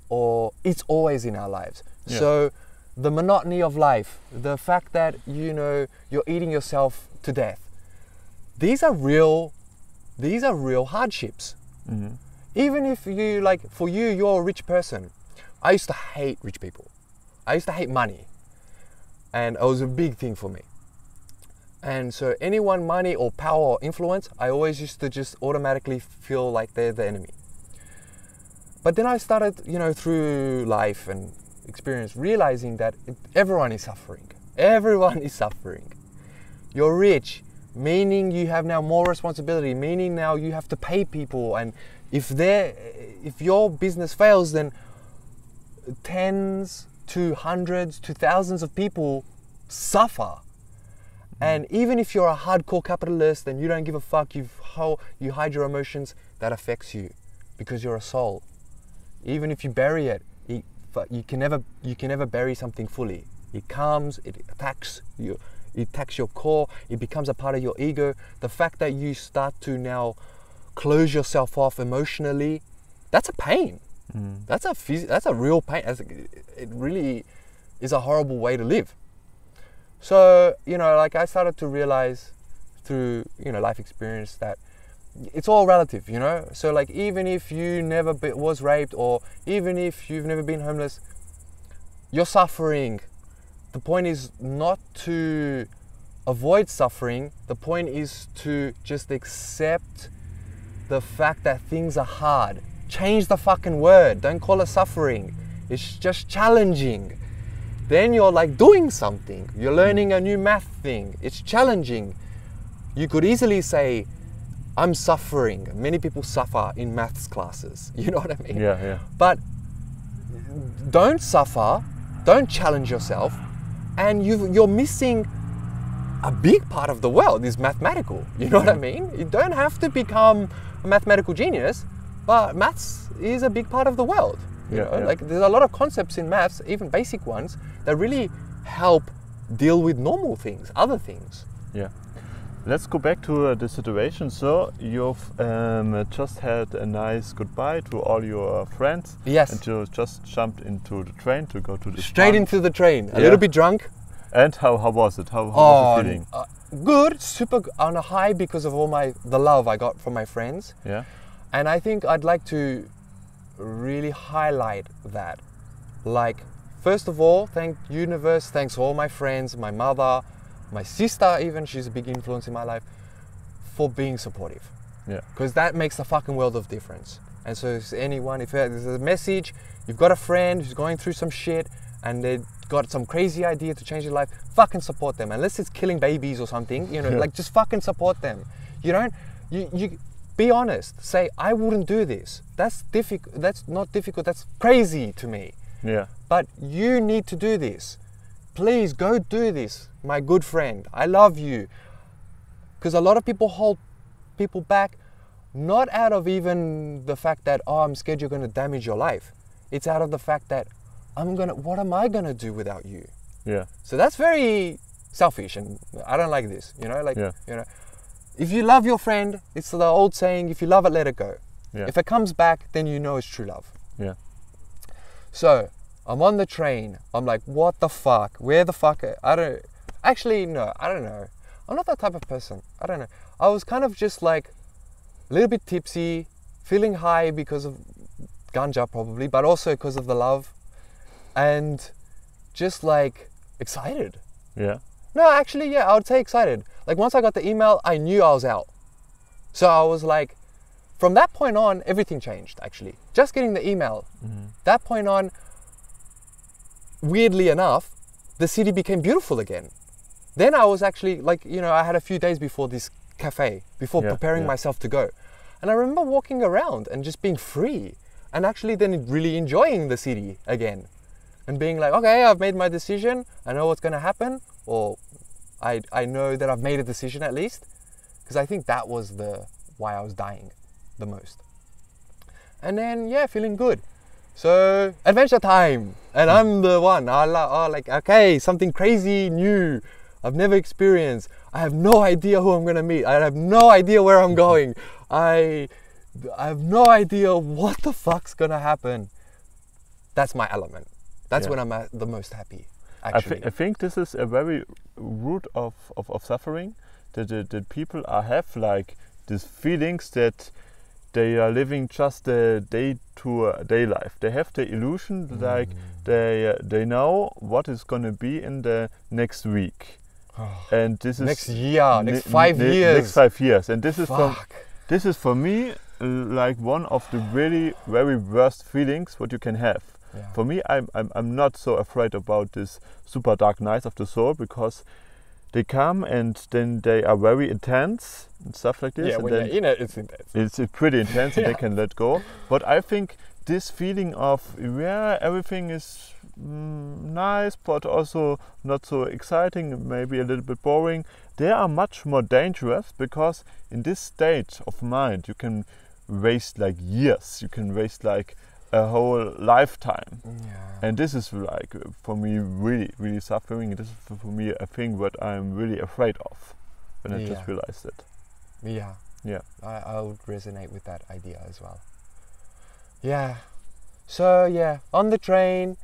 it's always in our lives. Yeah. So the monotony of life, the fact that you're eating yourself to death, these are real hardships. Mm-hmm. Even if you're a rich person. I used to hate rich people. I used to hate money, and it was a big thing for me. And so anyone, money or power or influence, I always used to just automatically feel like they're the enemy. But then I started, through life and experience, realizing that everyone is suffering. Everyone is suffering. You're rich, meaning you have now more responsibility, meaning now you have to pay people. And if your business fails, then tens to hundreds to thousands of people suffer. And even if you're a hardcore capitalist and you don't give a fuck, you hide your emotions, that affects you because you're a soul. Even if you bury it, you can never bury something fully. It comes, it attacks you, it attacks your core, it becomes a part of your ego. The fact that you start to now close yourself off emotionally, that's a pain. Mm. That's a real pain. It really is a horrible way to live. So, I started to realize through, life experience that it's all relative, So, even if you never was raped or even if you've never been homeless, you're suffering. The point is not to avoid suffering. The point is to just accept the fact that things are hard. Change the fucking word. Don't call it suffering. It's just challenging. Then you're doing something. You're learning a new math thing. It's challenging. You could easily say, I'm suffering. Many people suffer in maths classes. You know what I mean? Yeah. But don't suffer. Don't challenge yourself. And you're missing a big part of the world is mathematical. You know what I mean? You don't have to become a mathematical genius, but maths is a big part of the world. There's a lot of concepts in maths, even basic ones, that really help deal with normal things, other things. Yeah. Let's go back to the situation. So you've just had a nice goodbye to all your friends. Yes. And you just jumped into the train to go to the Straight into the train. A little bit drunk. And how was it? How was the feeling? Good, super on a high because of the love I got from my friends. Yeah. And I think I'd like to really highlight that. First of all, thank universe, thanks all my friends, my mother, my sister even, she's a big influence in my life, for being supportive. Yeah. Because that makes a fucking world of difference. And so if there's a message, you've got a friend who's going through some shit and they've got some crazy idea to change their life, fucking support them. Unless it's killing babies or something, just fucking support them. You be honest. Say, I wouldn't do this. That's difficult. That's not difficult. That's crazy to me. Yeah. But you need to do this. Please go do this, my good friend. I love you. Because a lot of people hold people back, not out of even the fact that, I'm scared you're going to damage your life. It's out of the fact that what am I going to do without you? Yeah. So that's very selfish, and I don't like this. If you love your friend, it's the old saying, if you love it, let it go. Yeah. If it comes back, then you know it's true love. Yeah. So I'm on the train. I'm like, what the fuck? Where the fuck? I don't know. I'm not that type of person. I don't know. I was kind of just a little bit tipsy, feeling high because of ganja probably, but also because of the love, and just excited. Yeah. No, actually, yeah, I would say excited. Once I got the email, I knew I was out. So I was from that point on, everything changed, actually. Just getting the email. Mm-hmm. That point on, weirdly enough, the city became beautiful again. Then I was actually, I had a few days before this cafe before preparing myself to go. And I remember walking around and just being free and actually then really enjoying the city again and being like, okay, I've made my decision. I know what's going to happen, or I know that I've made a decision at least, because I think that was why I was dying the most. And then, feeling good. So, adventure time. And I'm the one. Okay, something crazy, new. I've never experienced. I have no idea who I'm going to meet. I have no idea where I'm going. I have no idea what the fuck's going to happen. That's my element. That's when I'm the most happy, actually. I think this is a very root of suffering, that people have like these feelings that they are living just a day-to-day life. They have the illusion like they know what is going to be in the next week. And this is next year, next 5 years. Next 5 years. And this is for me like one of the really very worst feelings what you can have. Yeah. For me, I'm not so afraid about this super dark nights of the soul, because they come and then they are very intense and stuff like this. Yeah, and when then you're in it, it's intense. It's pretty intense and they can let go. But I think this feeling of, everything is nice, but also not so exciting, maybe a little bit boring, they are much more dangerous, because in this state of mind, you can waste like years, you can waste like a whole lifetime. And this is like for me really, really suffering. This is for me a thing what I'm really afraid of when I just realized it. I would resonate with that idea as well. So on the train,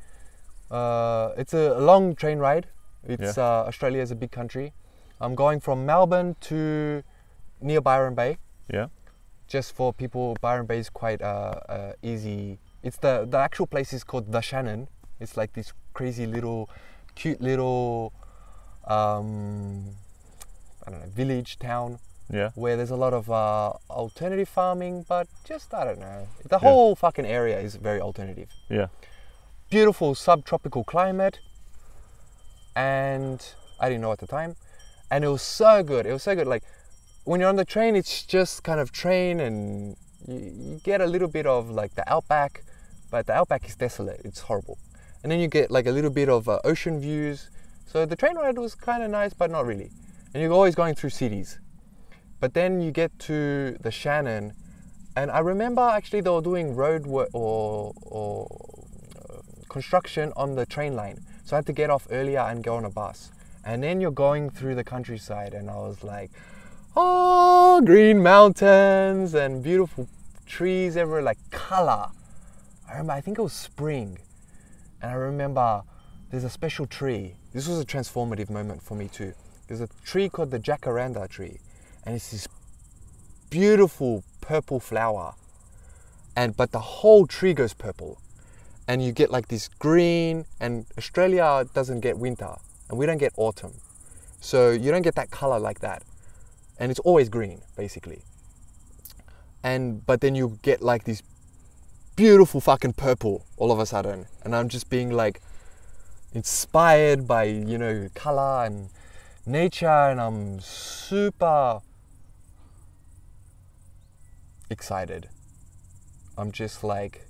it's a long train ride. It's Australia is a big country. I'm going from Melbourne to near Byron Bay. Just for people, Byron Bay is quite easy. It's the actual place is called the Shannon. It's like this crazy little, cute little, village town. Where there's a lot of alternative farming, but just, I don't know. The whole fucking area is very alternative. Beautiful subtropical climate. And I didn't know at the time. And it was so good. Like, when you're on the train, it's just kind of train, and you get a little bit of like the outback, but the outback is desolate. It's horrible. And then you get like a little bit of ocean views. So the train ride was kind of nice, but not really. And you're always going through cities. But then you get to the Shannon, and I remember actually they were doing road work or construction on the train line. So I had to get off earlier and go on a bus. And then you're going through the countryside, and I was like, oh, green mountains and beautiful trees everywhere, like color. I think it was spring. And I remember there's a special tree. This was a transformative moment for me too. There's a tree called the jacaranda tree. And it's this beautiful purple flower. But the whole tree goes purple. And you get like this green, and Australia doesn't get winter. And we don't get autumn. So you don't get that color like that. And it's always green, basically. But then you get like this beautiful fucking purple all of a sudden. And I'm just being like inspired by, color and nature, and I'm super excited. I'm just like,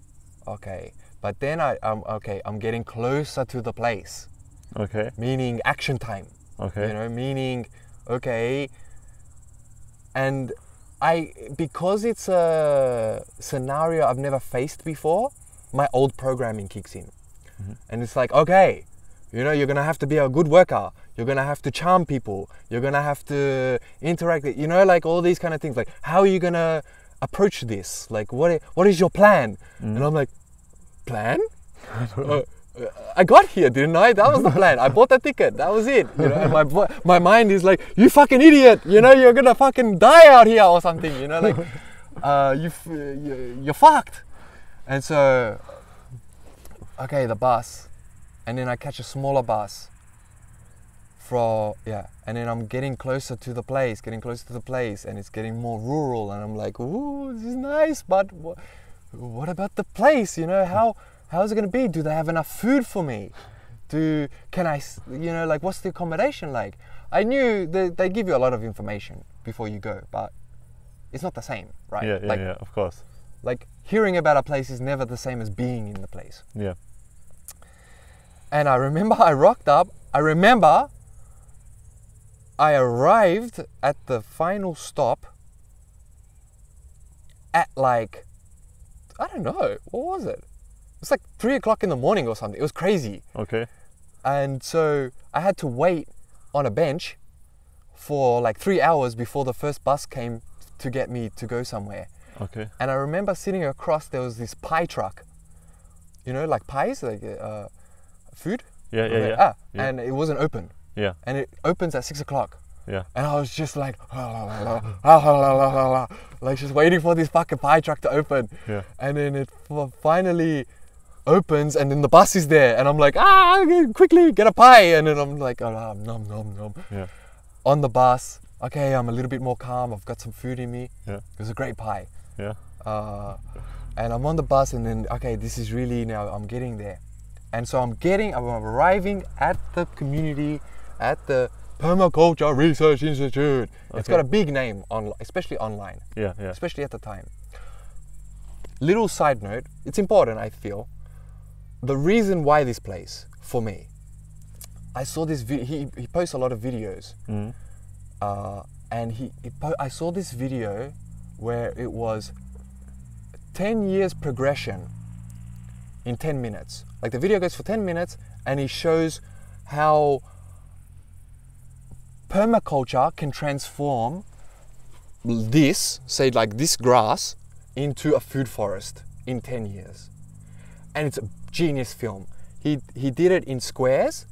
okay. But then I'm getting closer to the place. Okay. Meaning action time. Okay. Meaning, okay. And because it's a scenario I've never faced before, my old programming kicks in. And it's like, okay, you're going to have to be a good worker. You're going to have to charm people. You're going to have to interact, like all these kind of things. Like, how are you going to approach this? Like, what is your plan? And I'm like, plan? I got here, didn't I? That was the plan. I bought the ticket. That was it. And my mind is like, you fucking idiot. You're gonna fucking die out here or something. You're fucked. And so, okay, the bus, and then I catch a smaller bus. And then I'm getting closer to the place, and it's getting more rural, and I'm like, ooh, this is nice, but what about the place? How is it going to be? Do they have enough food for me? What's the accommodation like? I knew they give you a lot of information before you go, but it's not the same, right? Yeah, like, of course. Like hearing about a place is never the same as being in the place. Yeah. And I remember I rocked up. I remember I arrived at the final stop at like, I don't know, what was it? It was like 3 o'clock in the morning or something. It was crazy. Okay. And so I had to wait on a bench for like 3 hours before the first bus came to get me to go somewhere. Okay. And I remember sitting across, there was this pie truck. You know, like pies, like food? Yeah. And it wasn't open. Yeah. And it opens at 6 o'clock. Yeah. And I was just like, like just waiting for this fucking pie truck to open. Yeah. And then it finally opens, and then the bus is there, and I'm like, quickly get a pie. And then I'm like, nom. Yeah. On the bus, okay, I'm a little bit more calm. I've got some food in me. Yeah. It was a great pie. Yeah. And I'm on the bus, and then, okay, this is really, now I'm getting there. And so I'm arriving at the community, at the Permaculture Research Institute. Okay. It's got a big name, especially online. Yeah. Especially at the time. Little side note, it's important, I feel. The reason why this place, for me, I saw this video, he posts a lot of videos. Mm. And I saw this video where it was 10 years progression in 10 minutes. Like the video goes for 10 minutes and he shows how permaculture can transform this, say like this grass, into a food forest in 10 years. And it's a genius film. He did it in squares,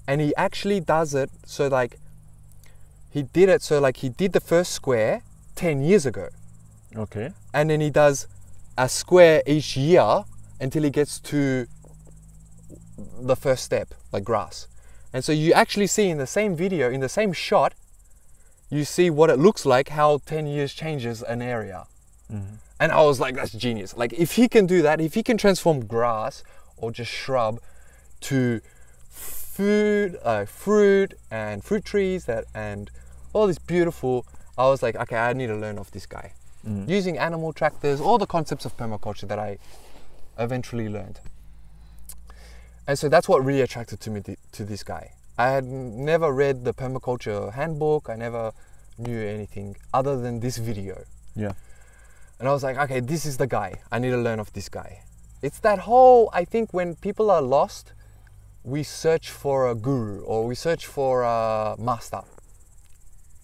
and he actually does it so like he did the first square 10 years ago. Okay. And then he does a square each year until he gets to the first step, like grass. And so you actually see in the same video, in the same shot, you see what it looks like, how 10 years changes an area. Mm-hmm. And I was like, that's genius. Like if he can do that, if he can transform grass or just shrub to food, fruit and fruit trees and all this beautiful, I was like, okay, I need to learn off this guy. Mm-hmm. Using animal tractors, all the concepts of permaculture that I eventually learned. And so that's what really attracted to me to this guy. I had never read the permaculture handbook. I never knew anything other than this video. Yeah. And I was like, okay, this is the guy. I need to learn off this guy. It's that whole, I think when people are lost, we search for a guru or we search for a master.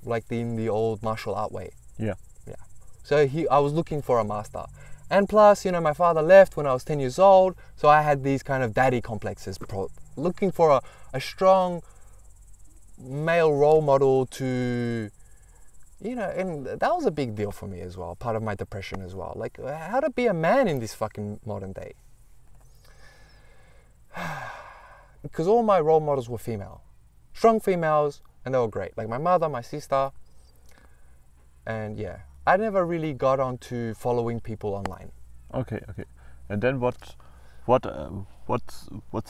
Like in the old martial art way. Yeah. Yeah. So I was looking for a master. And plus, my father left when I was 10 years old. So I had these kind of daddy complexes. Looking for a strong male role model to, and that was a big deal for me as well. Part of my depression as well. Like, how to be a man in this fucking modern day. Because all my role models were female. Strong females, and they were great. Like my mother, my sister. And yeah, I never really got onto following people online. Okay. And then what's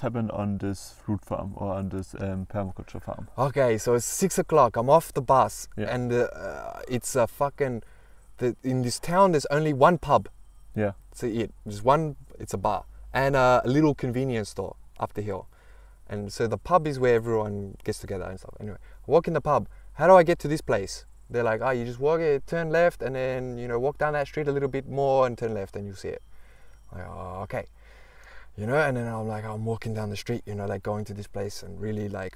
happened on this fruit farm or on this permaculture farm? Okay, so it's 6 o'clock. I'm off the bus, and it's a fucking. In this town, there's only one pub. Yeah. There's one. It's a bar and a little convenience store up the hill, and so the pub is where everyone gets together and stuff. Anyway, I walk in the pub. How do I get to this place? They're like, you just walk it, turn left, and then walk down that street a little bit more and turn left, and you'll see it. I'm like, okay. And then I'm like, I'm walking down the street, like going to this place and really like,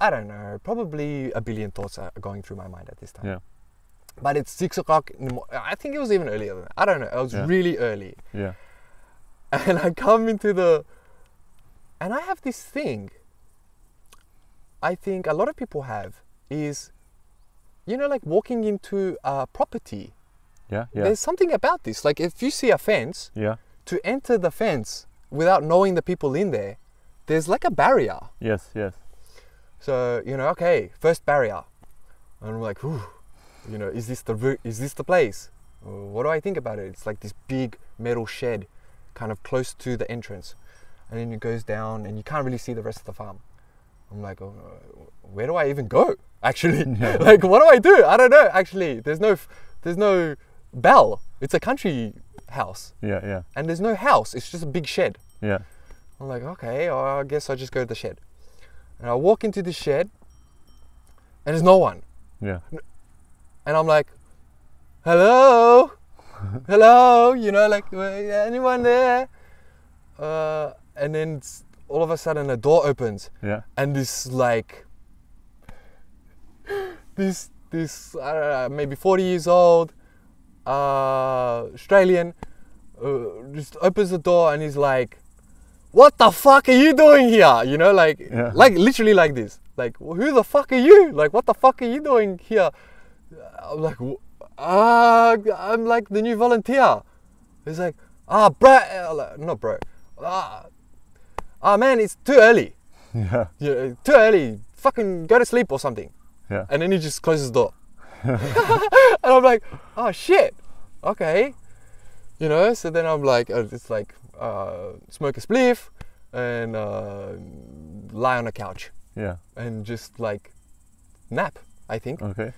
I don't know, probably a billion thoughts are going through my mind at this time. Yeah. But it's 6 o'clock in the morning. I think it was even earlier than that. I don't know. It was really early. Yeah. And I come into and I have this thing, I think a lot of people have, is, like walking into a property. Yeah. There's something about this. Like if you see a fence, to enter the fence without knowing the people in there, there's like a barrier. Yes. So, okay, first barrier. And I'm like, is this the place? What do I think about it? It's like this big metal shed kind of close to the entrance. And then it goes down and you can't really see the rest of the farm. I'm like, where do I even go? actually. Like, what do I do? I don't know, actually. There's no bell. It's a country house. Yeah. And there's no house. It's just a big shed. Yeah. I'm like, okay, I guess I'll just go to the shed. And I walk into the shed, and there's no one. Yeah. And I'm like, hello? Hello? You know, like, anyone there? And then all of a sudden a door opens. Yeah. And this, like, this I don't know, maybe 40 years old, Australian, just opens the door and he's like, what the fuck are you doing here? You know, like, like literally like this. Like, who the fuck are you? Like, what the fuck are you doing here? I'm like, I'm like the new volunteer. He's like, bro, not bro. Man, it's too early. Yeah. Too early. Fucking go to sleep or something. Yeah. And then he just closes the door. And I'm like, oh shit. Okay. You know, so then I'm like, it's like, smoke a spliff and lie on a couch. Yeah. And just like nap, I think. Okay.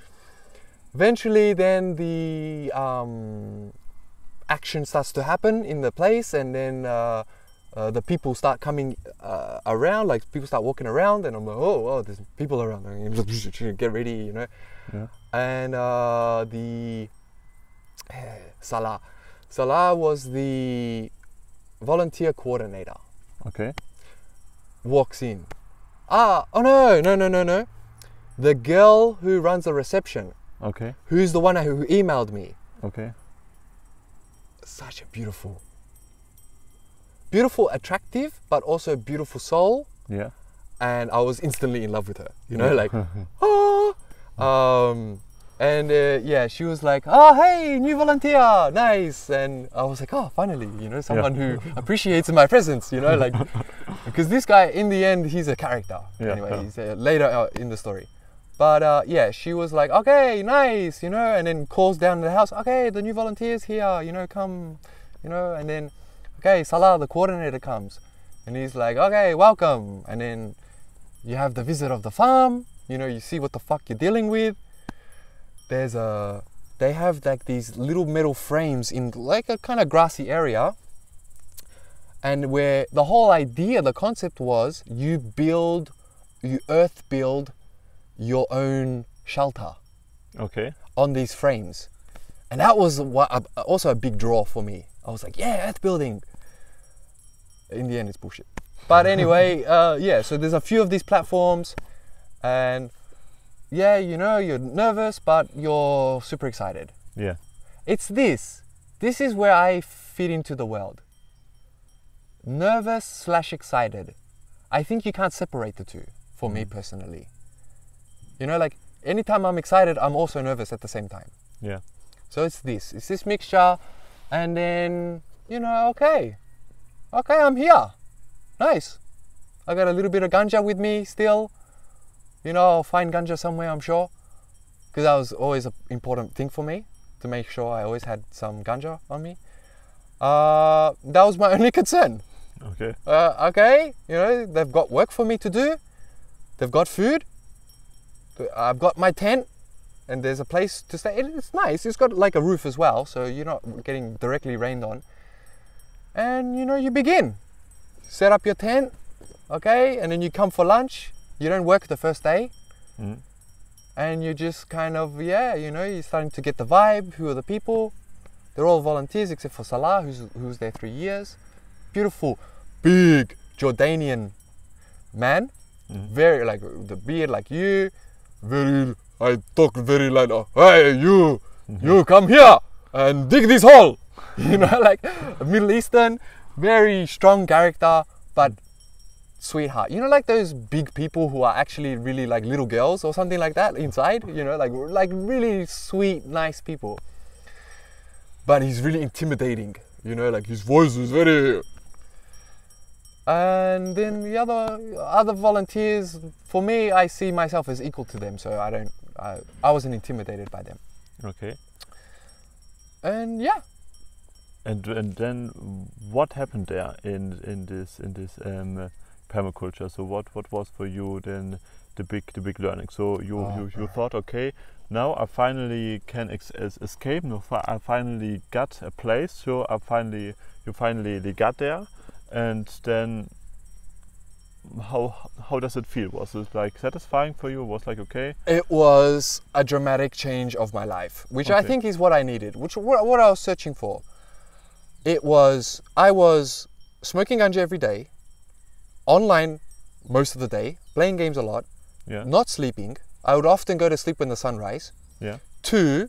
Eventually then the action starts to happen in the place, and then the people start coming around, like people start walking around, and I'm like, oh, there's people around. Get ready, you know. Yeah. And the Salah was the volunteer coordinator. Okay. Walks in. Oh no. The girl who runs the reception. Okay. Who's the one who emailed me. Okay. Such a beautiful, attractive, but also beautiful soul. Yeah. And I was instantly in love with her. You know, like, she was like, oh, hey, new volunteer, nice. And I was like, oh, finally, you know, someone who appreciates my presence, you know, like, because this guy, in the end, he's a character. He's later in the story. But she was like, okay, nice, you know, and then calls down to the house, okay, the new volunteer's here, you know, come, you know, and then, okay, Salah, the coordinator, comes. And he's like, okay, welcome. And then you have the visit of the farm, you know, you see what the fuck you're dealing with. They have like these little metal frames in like a kind of grassy area. And where the whole idea, the concept was you earth build your own shelter. Okay. On these frames. And that was also a big draw for me. I was like, yeah, earth building. In the end, it's bullshit. But anyway, so there's a few of these platforms, and yeah, you know, you're nervous, but you're super excited. Yeah. It's this. This is where I fit into the world. Nervous / excited. I think you can't separate the two, for me personally. You know, like, anytime I'm excited, I'm also nervous at the same time. Yeah. So it's this mixture, and then, you know, okay, I'm here. Nice. I got a little bit of ganja with me still. You know, I'll find ganja somewhere, I'm sure. Because that was always an important thing for me, to make sure I always had some ganja on me. That was my only concern. Okay. Okay, you know, they've got work for me to do. They've got food. I've got my tent. And there's a place to stay. It's nice. It's got like a roof as well, so you're not getting directly rained on. And, you know, you begin. Set up your tent, okay? And then you come for lunch. You don't work the first day. Mm. And you just kind of, you know, you're starting to get the vibe. Who are the people? They're all volunteers except for Salah, who's there 3 years. Beautiful, big Jordanian man. Mm. Very, like, the beard like you. Very, I talk very like, hey, you come here and dig this hole. You know, like Middle Eastern, very strong character, but sweetheart. You know, like those big people who are actually really like little girls or something like that inside, you know, like really sweet, nice people. But he's really intimidating, you know, like his voice is very... And then the other volunteers, for me, I see myself as equal to them, so I wasn't intimidated by them. Okay. And yeah. And then what happened there in this permaculture? So what was for you then the big learning. So you thought, okay, now I finally can escape. No, I finally got a place. So you finally got there, and then how does it feel? Was it like satisfying for you? Was like okay? It was a dramatic change of my life, which I think is what I needed, what I was searching for. I was smoking ganja every day, online most of the day, playing games a lot, not sleeping. I would often go to sleep when the sun rise. 2,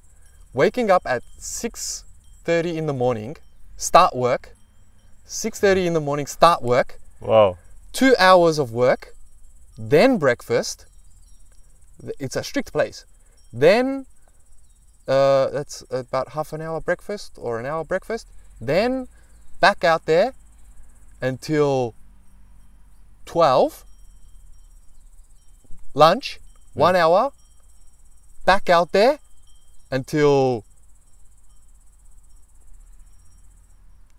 waking up at 6:30 in the morning, start work. 6:30 in the morning, start work. Wow. 2 hours of work, then breakfast. It's a strict place. Then that's about half an hour breakfast or an hour breakfast. Then back out there until 12. Lunch, 1 hour. Back out there until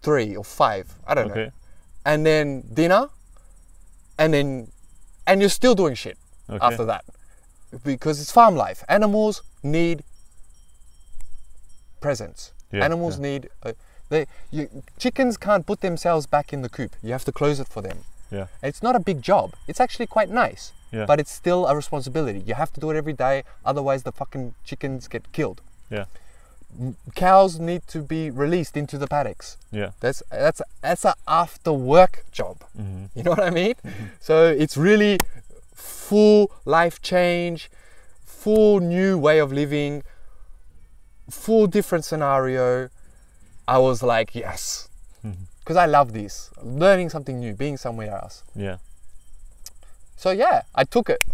3 or 5. I don't know. And then dinner. And you're still doing shit after that, because it's farm life. Animals need presence. Animals need. Chickens can't put themselves back in the coop. You have to close it for them. And it's not a big job. It's actually quite nice, but it's still a responsibility. You have to do it every day, otherwise the fucking chickens get killed. Cows need to be released into the paddocks. That's a after work job. You know what I mean? So it's really full life change, full new way of living, full different scenario. I was like, yes, because I love this, learning something new, being somewhere else. So I took it.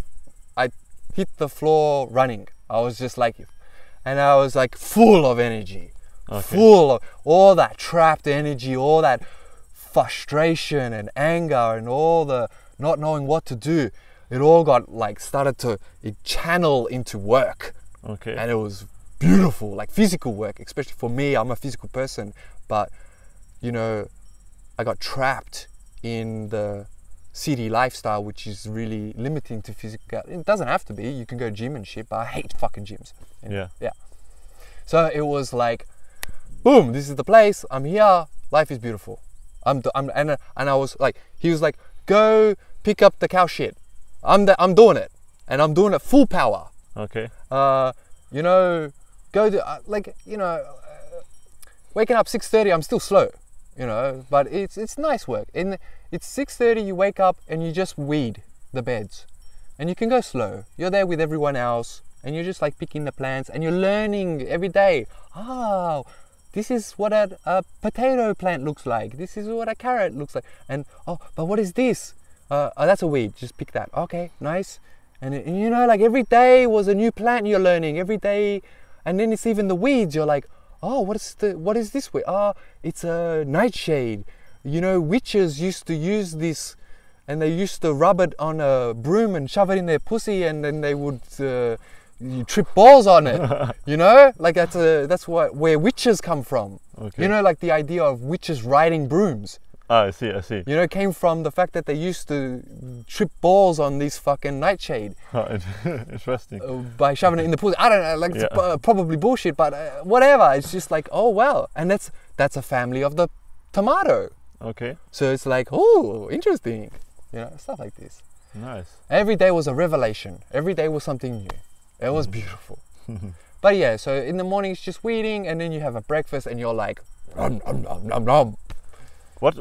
I hit the floor running. I was just like, and I was like full of energy, full of all that trapped energy, all that frustration and anger and all the not knowing what to do. It all got like started to channel into work. And it was beautiful, like physical work, especially for me. I'm a physical person, but I got trapped in the city lifestyle, which is really limiting to physical. It doesn't have to be. You can go gym and shit, but I hate fucking gyms. So it was like, boom, this is the place. I'm here. Life is beautiful. And I was like, he was like, go pick up the cow shit. I'm doing it, and I'm doing it full power. Go to waking up 6:30. I'm still slow, but it's nice work. And it's 6:30. You wake up and you just weed the beds, and you can go slow. You're there with everyone else, and you're just like picking the plants, and you're learning every day. Oh, this is what a potato plant looks like. This is what a carrot looks like. And but what is this? That's a weed. Just pick that. Okay, nice. And like every day was a new plant you're learning every day. And then it's even the weeds. You're like, oh, what is this weed? Oh, it's a nightshade. Witches used to use this, and they used to rub it on a broom and shove it in their pussy, and then they would trip balls on it. Like that's where witches come from. Like the idea of witches riding brooms. I see. It came from the fact that they used to trip balls on this fucking nightshade. Interesting. By shoving it in the pussy. I don't know, it's probably bullshit, but whatever. It's just like, oh well. And that's a family of the tomato. So it's like, oh, interesting. Stuff like this. Nice. Every day was a revelation. Every day was something new. It was beautiful. But so in the morning it's just weeding, and then you have a breakfast, and you're like, nom, nom, nom, nom, nom. What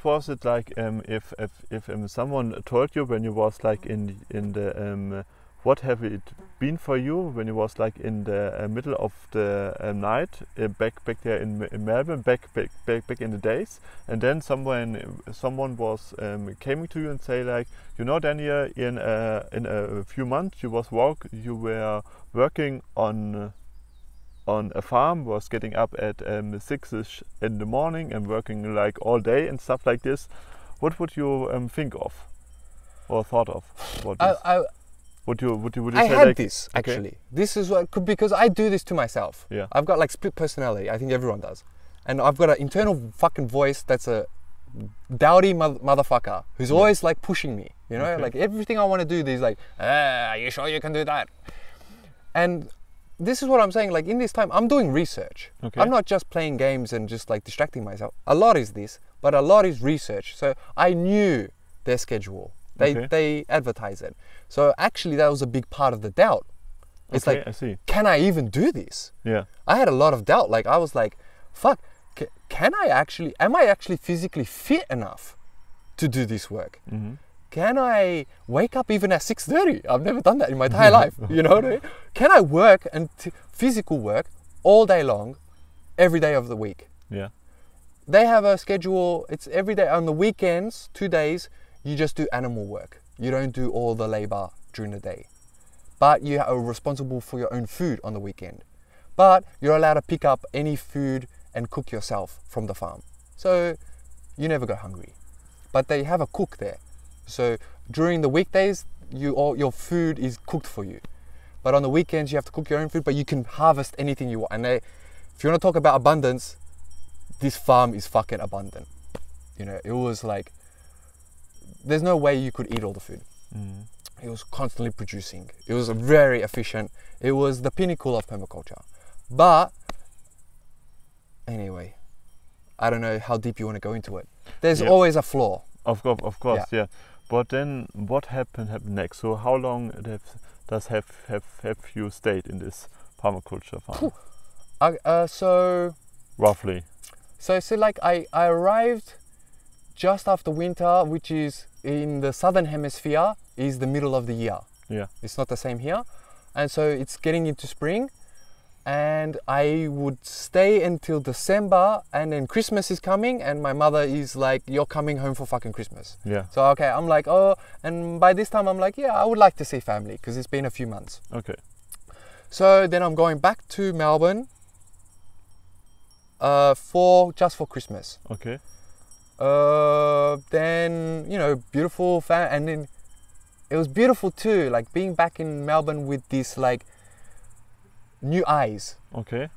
was it like if someone told you when you was like in the what have it been for you when you was like in the middle of the night back there in Melbourne back in the days, and then someone was came to you and say like, Daniel, in a few months you were working on a farm, was getting up at 6ish in the morning and working like all day and stuff like this. What would you think of or thought of? Would you say I had like, this actually. This is because I do this to myself. I've got like split personality. I think everyone does, and I've got an internal fucking voice that's a dowdy motherfucker who's always like pushing me, you know, like everything I want to do, he's like, are you sure you can do that? And this is what I'm saying, like in this time, I'm doing research. I'm not just playing games and just like distracting myself. A lot is this, but a lot is research. So I knew their schedule. They advertise it. So actually that was a big part of the doubt. It's like, I see. Can I even do this? Yeah. I had a lot of doubt. Like I was like, fuck, am I actually physically fit enough to do this work? Can I wake up even at 6:30? I've never done that in my entire life. You know what I mean? Can I work and physical work all day long, every day of the week? Yeah. They have a schedule. It's every day. On the weekends, 2 days, you just do animal work. You don't do all the labor during the day. But you are responsible for your own food on the weekend. But you're allowed to pick up any food and cook yourself from the farm. So you never go hungry. But they have a cook there. So during the weekdays, your food is cooked for you. But on the weekends, you have to cook your own food, but you can harvest anything you want. And if you want to talk about abundance, this farm is fucking abundant. You know, it was like, there's no way you could eat all the food. It was constantly producing. It was very efficient. It was the pinnacle of permaculture. But anyway, I don't know how deep you want to go into it. There's always a flaw. Of course, yeah. But then what happened next? So how long have you stayed in this permaculture farm? So roughly. So like I arrived just after winter, which is in the southern hemisphere, is the middle of the year. Yeah. It's not the same here. And so it's getting into spring, and I would stay until December, and then Christmas is coming, and my mother is like, you're coming home for fucking Christmas. Yeah. So okay, I'm like, oh, and by this time I'm like, yeah, I would like to see family, because it's been a few months. Okay. So then I'm going back to Melbourne for Christmas. Okay. Then, you know, beautiful and then it was beautiful too, like being back in Melbourne with this like new eyes. Okay.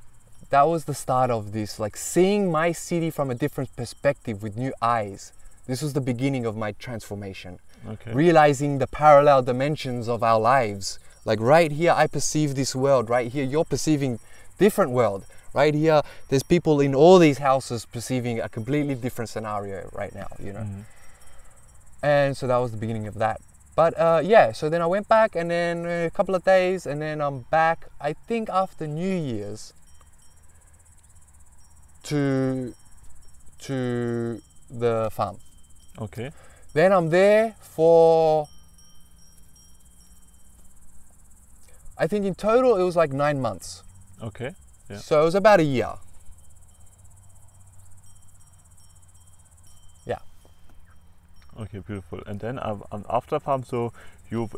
That was the start of this, like seeing my city from a different perspective with new eyes. This was the beginning of my transformation. Okay. Realizing the parallel dimensions of our lives. Like right here, I perceive this world. Right here, you're perceiving different world. Right here, there's people in all these houses perceiving a completely different scenario right now, you know. And so that was the beginning of that. But yeah, so then I went back, and then a couple of days, and then I'm back, I think after New Year's, to the farm. Okay. Then I'm there for, I think in total it was like 9 months. Okay. Yeah. So it was about a year. Yeah. Okay, beautiful. And then after farm, so you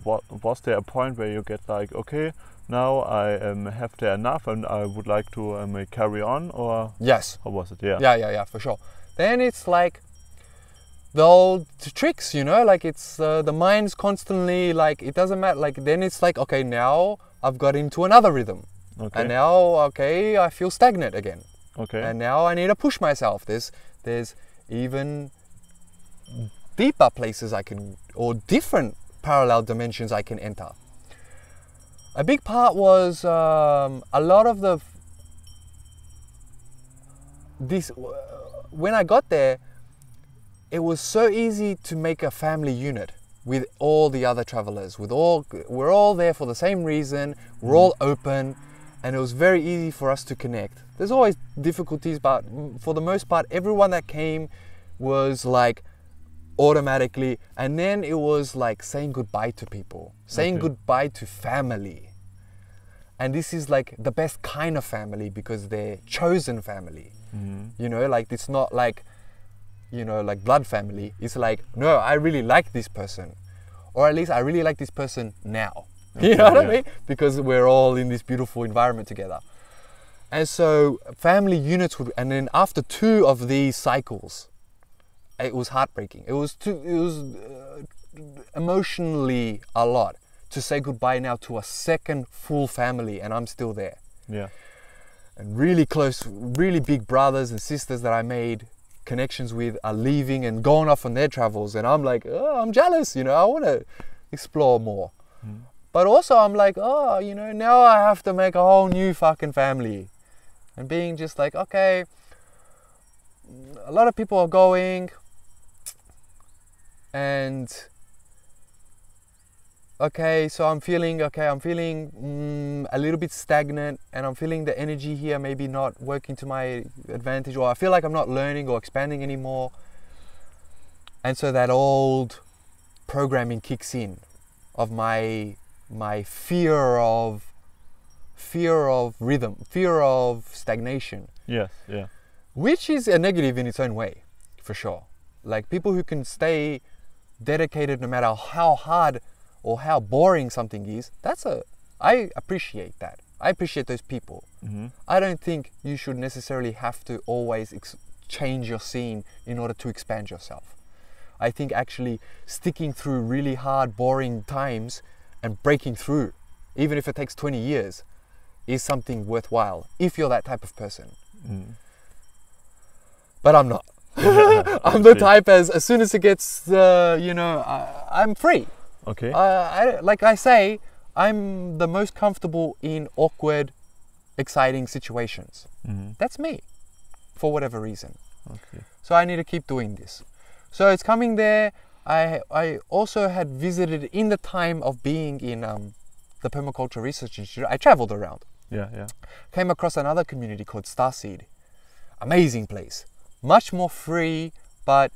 was there a point where you get like, okay, now I have there enough, and I would like to carry on, or yes, how was it? Yeah. Yeah, for sure. Then it's like the old tricks, you know, like it's the mind's constantly like, it doesn't matter. Like then it's like, okay, now I've got into another rhythm. Okay. And now, okay, I feel stagnant again. Okay. And now I need to push myself. There's even deeper places I can, or different parallel dimensions I can enter. A big part was a lot of when I got there, it was so easy to make a family unit with all the other travelers. We're all there for the same reason. We're all open. And it was very easy for us to connect. There's always difficulties, but for the most part, everyone that came was like automatically, and then it was like saying goodbye to people, saying goodbye to family. And this is like the best kind of family, because they're chosen family. You know, like it's not like, you know, like blood family. It's like, no, I really like this person, or at least I really like this person now. You know what I mean? Because we're all in this beautiful environment together. And so family units would, and then after 2 of these cycles, it was heartbreaking. It was emotionally a lot to say goodbye now to a second full family, and I'm still there. Yeah. And really close, really big brothers and sisters that I made connections with are leaving and going off on their travels, and I'm like, oh, I'm jealous, you know, I want to explore more. But also I'm like, oh, you know, now I have to make a whole new fucking family. And being just like, okay, a lot of people are going, and okay, so I'm feeling a little bit stagnant, and I'm feeling the energy here maybe not working to my advantage, or I feel like I'm not learning or expanding anymore. And so that old programming kicks in of my fear of rhythm, fear of stagnation. Yes, yeah. Which is a negative in its own way, for sure. Like people who can stay dedicated no matter how hard or how boring something is, I appreciate that. I appreciate those people. I don't think you should necessarily have to always change your scene in order to expand yourself. I think actually sticking through really hard, boring times and breaking through, even if it takes 20 years, is something worthwhile if you're that type of person. But I'm not. I'm the type as soon as it gets, I'm free. Okay. Like I say, I'm the most comfortable in awkward, exciting situations. That's me, for whatever reason. Okay. So I need to keep doing this. So it's coming there. I also had visited in the time of being in the Permaculture Research Institute. I traveled around. Yeah. Came across another community called Starseed. Amazing place. Much more free, but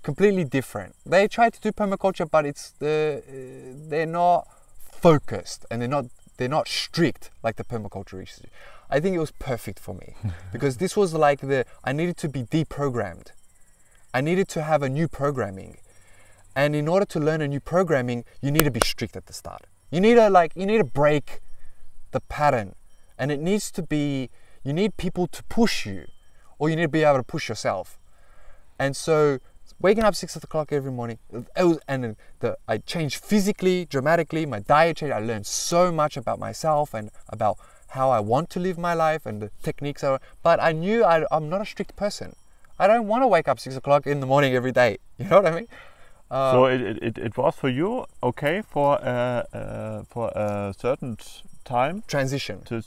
completely different. They try to do permaculture, but they're not focused, and they're not strict like the Permaculture Institute. I think it was perfect for me because this was like I needed to be deprogrammed. I needed to have a new programming. And in order to learn a new programming, you need to be strict at the start. You need to break the pattern, and it needs to be, you need people to push you, or you need to be able to push yourself. And so waking up 6 o'clock every morning, I changed physically, dramatically, my diet changed. I learned so much about myself and about how I want to live my life and the techniques. But I knew I'm not a strict person. I don't want to wake up 6 o'clock in the morning every day. You know what I mean? So it was for you okay for a certain time transition to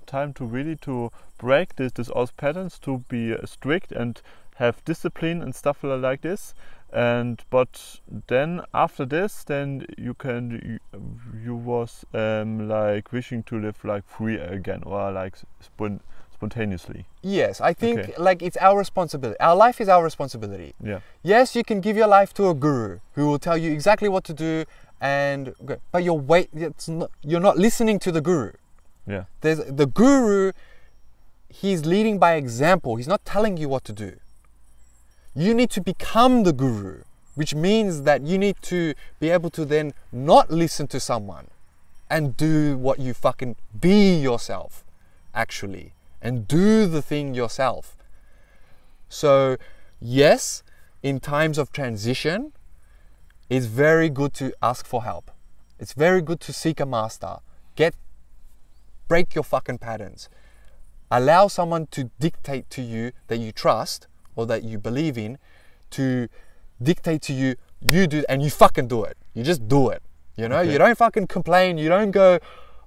time to really to break this old patterns, to be strict and have discipline and stuff like this. But then after this, then you was like wishing to live like free again, or like spontaneously. Yes, I think like it's our responsibility. Our life is our responsibility. Yeah. Yes, you can give your life to a guru who will tell you exactly what to do, but you're not listening to the guru. Yeah. There's the guru. He's leading by example. He's not telling you what to do. You need to become the guru, which means that you need to be able to then not listen to someone and do what you fucking be yourself, actually, and do the thing yourself. So, yes, in times of transition, it's very good to ask for help. It's very good to seek a master. Break your fucking patterns. Allow someone to dictate to you that you trust or that you believe in, to dictate to you, you do, and you fucking do it. You just do it. You know, you don't fucking complain. You don't go,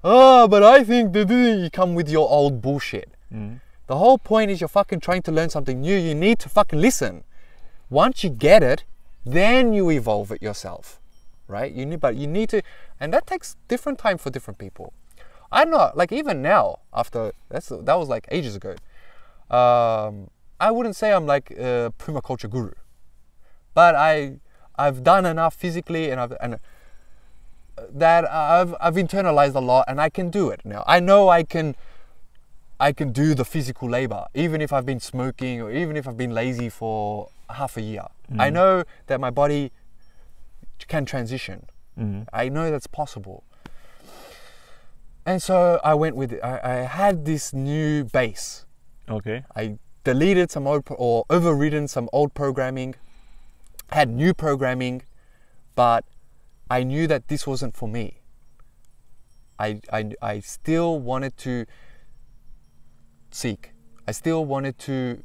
oh, but I think you come with your old bullshit. The whole point is you're fucking trying to learn something new. You need to fucking listen. Once you get it, then you evolve it yourself, right? You need to, and that takes different time for different people. I'm not, like even now, after, that was like ages ago, I wouldn't say I'm like a permaculture guru, but I've done enough physically and I've internalized a lot, and I can do it now. I know I can do the physical labor, even if I've been smoking or even if I've been lazy for half a year. I know that my body can transition. I know that's possible. And so I went with it. I had this new base. Okay. I deleted some old or overridden some old programming, had new programming, but I knew that this wasn't for me. I still wanted to seek. I still wanted to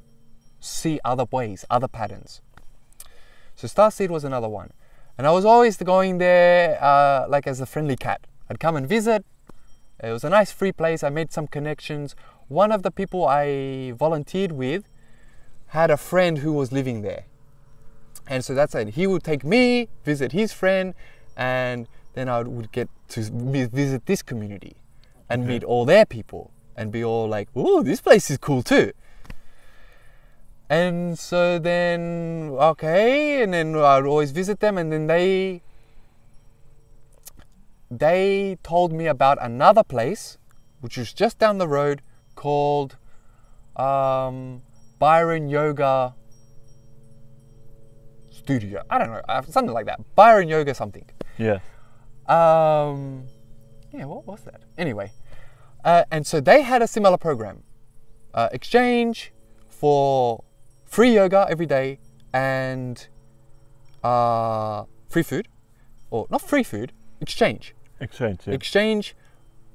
see other ways, other patterns. So Starseed was another one. And I was always going there like as a friendly cat. I'd come and visit. It was a nice free place. I made some connections. One of the people I volunteered with had a friend who was living there. And so that's it. He would take me, visit his friend, and then I would get to visit this community and meet all their people and be all like, ooh, this place is cool too. And so then, okay, and then I'd always visit them, and then they told me about another place, which was just down the road, called Byron Yoga Studio. I don't know, something like that. Byron Yoga something. Yeah. Yeah, what was that? Anyway, and so they had a similar program. Exchange for free yoga every day and free food. Or not free food, exchange. Exchange, yeah. Exchange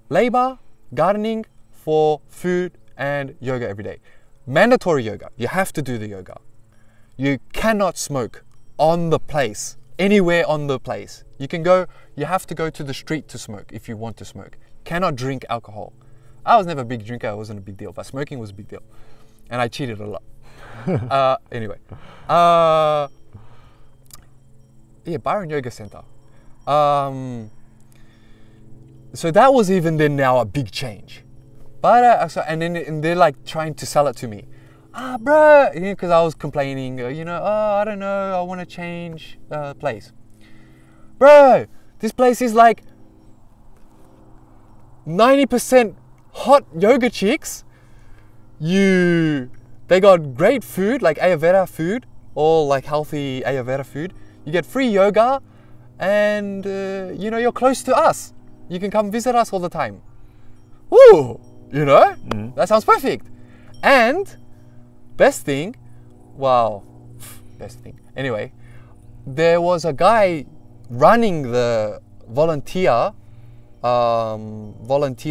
labor, gardening for food and yoga every day. Mandatory yoga. You have to do the yoga. You cannot smoke on the place, anywhere on the place. You can go, you have to go to the street to smoke if you want to smoke. Cannot drink alcohol. I was never a big drinker, it wasn't a big deal, but smoking was a big deal. And I cheated a lot. Anyway. Yeah, Byron Yoga Center. So that was even then now a big change. But and they're like trying to sell it to me. Bro, because I was complaining, I don't know, I want to change place. Bro, this place is like 90% hot yoga chicks. They got great food, like Ayurveda food, all like healthy Ayurveda food. You get free yoga, and you're close to us. You can come visit us all the time. Woo! That sounds perfect. And best thing. Anyway, there was a guy running the volunteer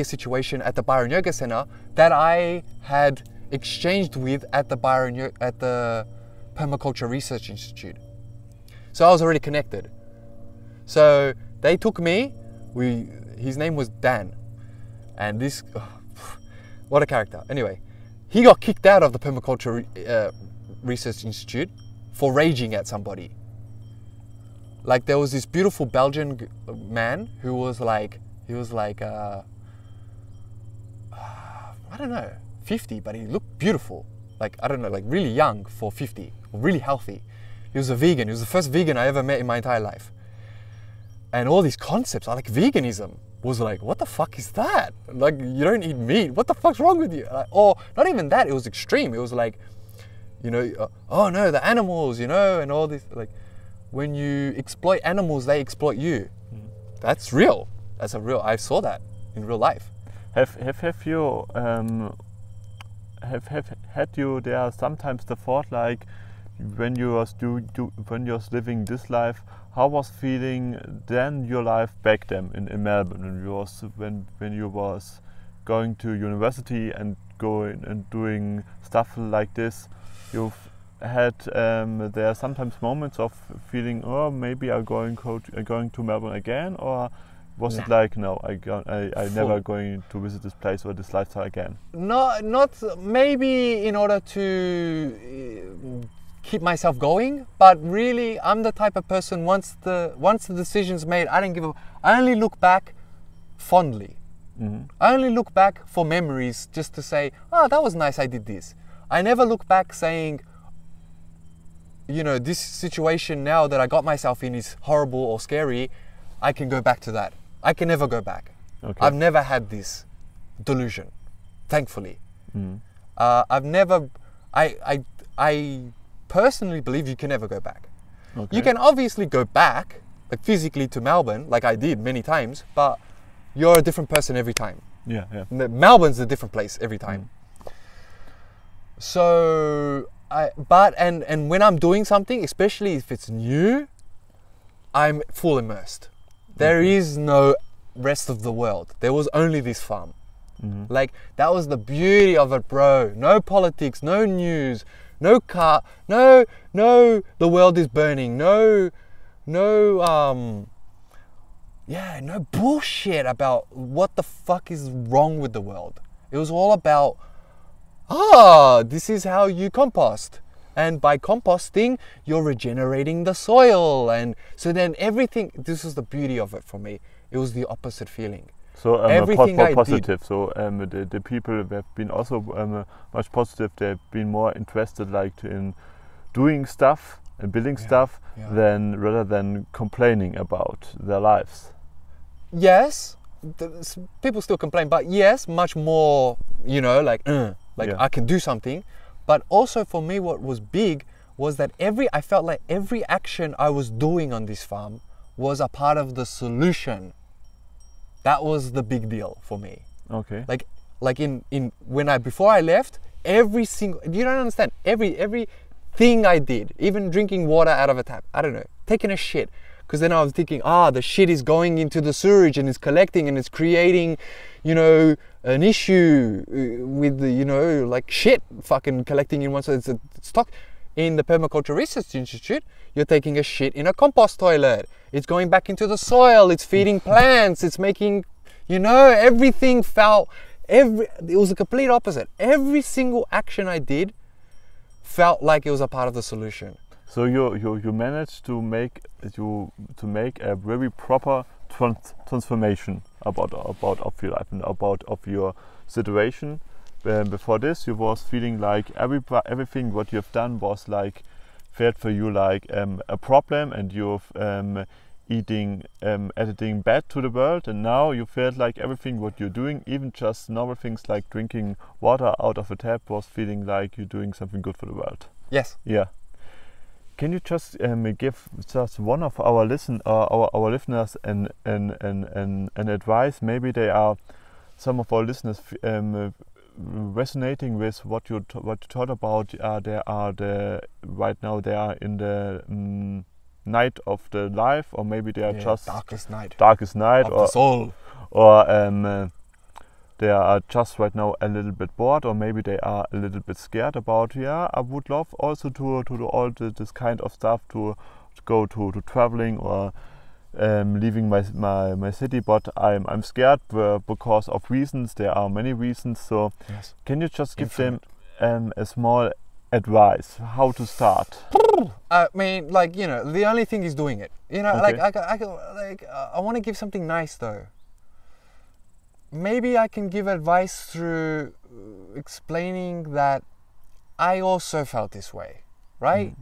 situation at the Byron Yoga Center that I had exchanged with at the Permaculture Research Institute. So I was already connected. So they took me. His name was Dan, and this, what a character. Anyway, he got kicked out of the Permaculture Research Institute for raging at somebody. Like there was this beautiful Belgian man who was like, I don't know, 50, but he looked beautiful. Like, I don't know, like really young for 50, really healthy. He was a vegan. He was the first vegan I ever met in my entire life. And all these concepts are like veganism. Was like, what the fuck is that? Like, you don't eat meat. What the fuck's wrong with you? Like, or not even that. It was extreme. It was like, oh no, the animals, and all this. Like, when you exploit animals, they exploit you. That's real. That's a real. I saw that in real life. Have you had you there sometimes the thought like when you was when you was living this life? How was feeling then your life back then in Melbourne when you was going to university and going and doing stuff like this? You've had there are sometimes moments of feeling, oh, maybe I'm going to Melbourne again, or was it like, no, I never going to visit this place or this lifestyle again? No, not maybe in order to keep myself going, but really I'm the type of person, once the decision's made, I don't give up. I only look back fondly. I only look back for memories, just to say, oh, that was nice, I did this. I never look back saying, this situation now that I got myself in is horrible or scary, I can go back to that. I can never go back. Okay. I've never had this delusion, thankfully. I personally believe you can never go back. Okay. You can obviously go back, like physically to Melbourne, like I did many times, but you're a different person every time. Yeah. Melbourne's a different place every time. So, and when I'm doing something, especially if it's new, I'm full immersed. There is no rest of the world. There was only this farm. Like, that was the beauty of it, bro. No politics, no news, no car, no, the world is burning, no bullshit about what the fuck is wrong with the world. It was all about, this is how you compost. And by composting, you're regenerating the soil. And so then everything, this is the beauty of it for me. It was the opposite feeling. So everything positive. So the people have been also much positive. They've been more interested like in doing stuff and building stuff rather than complaining about their lives. Yes, people still complain, but yes, much more, I can do something. But also for me, what was big was that I felt like every action I was doing on this farm was a part of the solution. That was the big deal for me. Okay. Before I left, you don't understand, everything I did, even drinking water out of a tap, I don't know, taking a shit. Because then I was thinking, the shit is going into the sewage and it's collecting and it's creating, an issue with the, shit fucking collecting in one side. It's stock. In the Permaculture Research Institute, you're taking a shit in a compost toilet. It's going back into the soil. It's feeding plants. It's making, everything it was the complete opposite. Every single action I did felt like it was a part of the solution. So you managed to make a very proper transformation about of your life and about of your situation. Before this, you was feeling like everything what you have done was like felt for you like a problem, and you've editing bad to the world. And now you felt like everything what you're doing, even just normal things like drinking water out of a tap, was feeling like you're doing something good for the world. Yes. Yeah. Can you just give just one of our our listeners an advice? Maybe some of our listeners resonating with what you thought about. Right now they are in the night of the life, or maybe they are just darkest night of the soul, or they are just right now a little bit bored, or maybe they are a little bit scared about, I would love also to do all this kind of stuff, to go to traveling or leaving my city, but I'm scared because of reasons. There are many reasons. So yes. Can you just give them a small advice how to start? I mean, the only thing is doing it. Okay. I want to give something nice though. Maybe I can give advice through explaining that I also felt this way, right?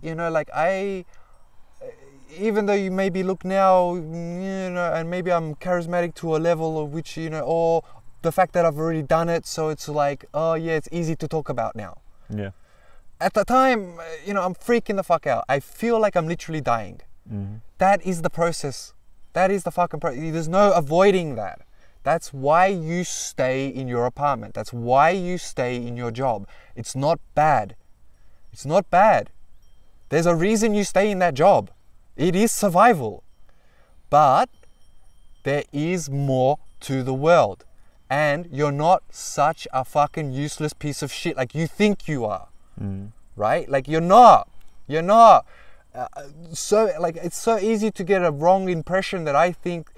Even though you maybe look now, and maybe I'm charismatic to a level of which, or the fact that I've already done it, so it's like, it's easy to talk about now. Yeah. At the time, I'm freaking the fuck out. I feel like I'm literally dying. Mm-hmm. That is the process. That is the fucking process. There's no avoiding that. That's why you stay in your apartment. That's why you stay in your job. It's not bad. It's not bad. There's a reason you stay in that job. It is survival. But there is more to the world. And you're not such a fucking useless piece of shit like you think you are. Mm. Right? Like you're not. You're not. It's so easy to get a wrong impression that I think,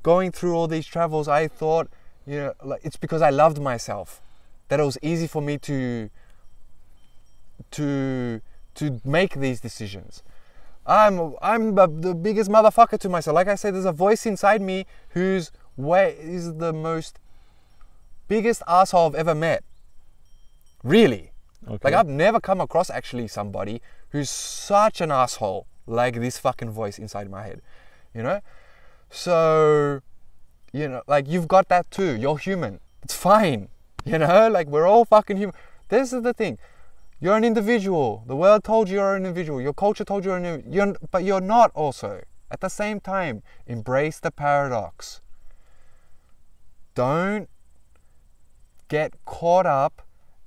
going through all these travels, I thought, it's because I loved myself, that it was easy for me to make these decisions. I'm the biggest motherfucker to myself. Like I said, there's a voice inside me whose way is the most biggest asshole I've ever met. Really. Okay. Like I've never come across actually somebody who's such an asshole like this fucking voice inside my head. So, you've got that too. You're human. It's fine. We're all fucking human. This is the thing. You're an individual. The world told you you're an individual. Your culture told you you're an individual. But you're not also. At the same time, embrace the paradox. Don't get caught up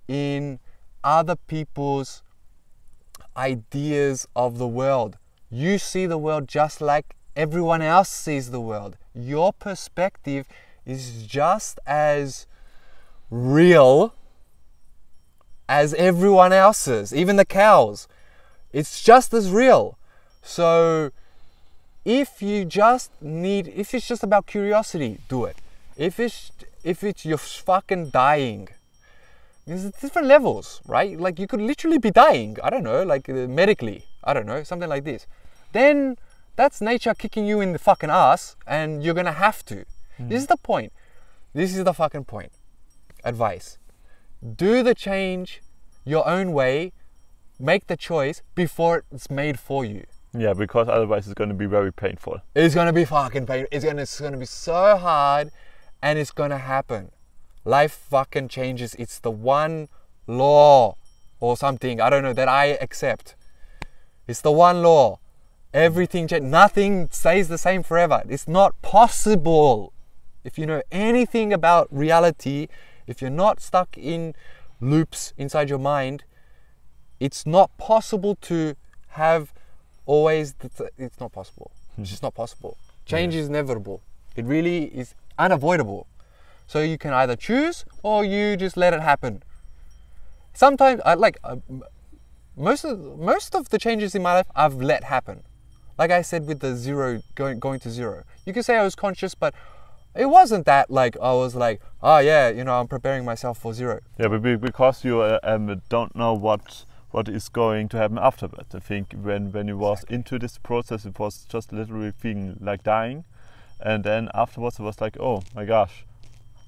in other people's ideas of the world. You see the world just like everyone else sees the world. Your perspective is just as real as everyone else's, even the cows. It's just as real. So if it's just about curiosity, do it. If it's you're fucking dying, there's different levels, right? Like you could literally be dying, I don't know, like medically, I don't know, something like this. Then that's nature kicking you in the fucking ass and you're gonna have to. This is the point. This is the fucking point. Advice. Do the change your own way, make the choice before it's made for you. Yeah, because otherwise it's going to be very painful. It's going to be fucking painful. It's going to be so hard, and it's going to happen. Life fucking changes. It's the one law or something, I don't know, that I accept. It's the one law. Everything changes. Nothing stays the same forever. It's not possible. If you know anything about reality, if you're not stuck in loops inside your mind, it's not possible to have always, it's not possible. It's just not possible. Change is inevitable. It really is unavoidable. So you can either choose or you just let it happen. Sometimes most of the changes in my life I've let happen. Like I said with the zero, going to zero. You could say I was conscious, but it wasn't that like I was like, oh yeah, you know, I'm preparing myself for zero. Yeah, but because you don't know what is going to happen afterwards. I think when you was into this process, it was just literally feeling like dying, and then afterwards it was like, oh my gosh,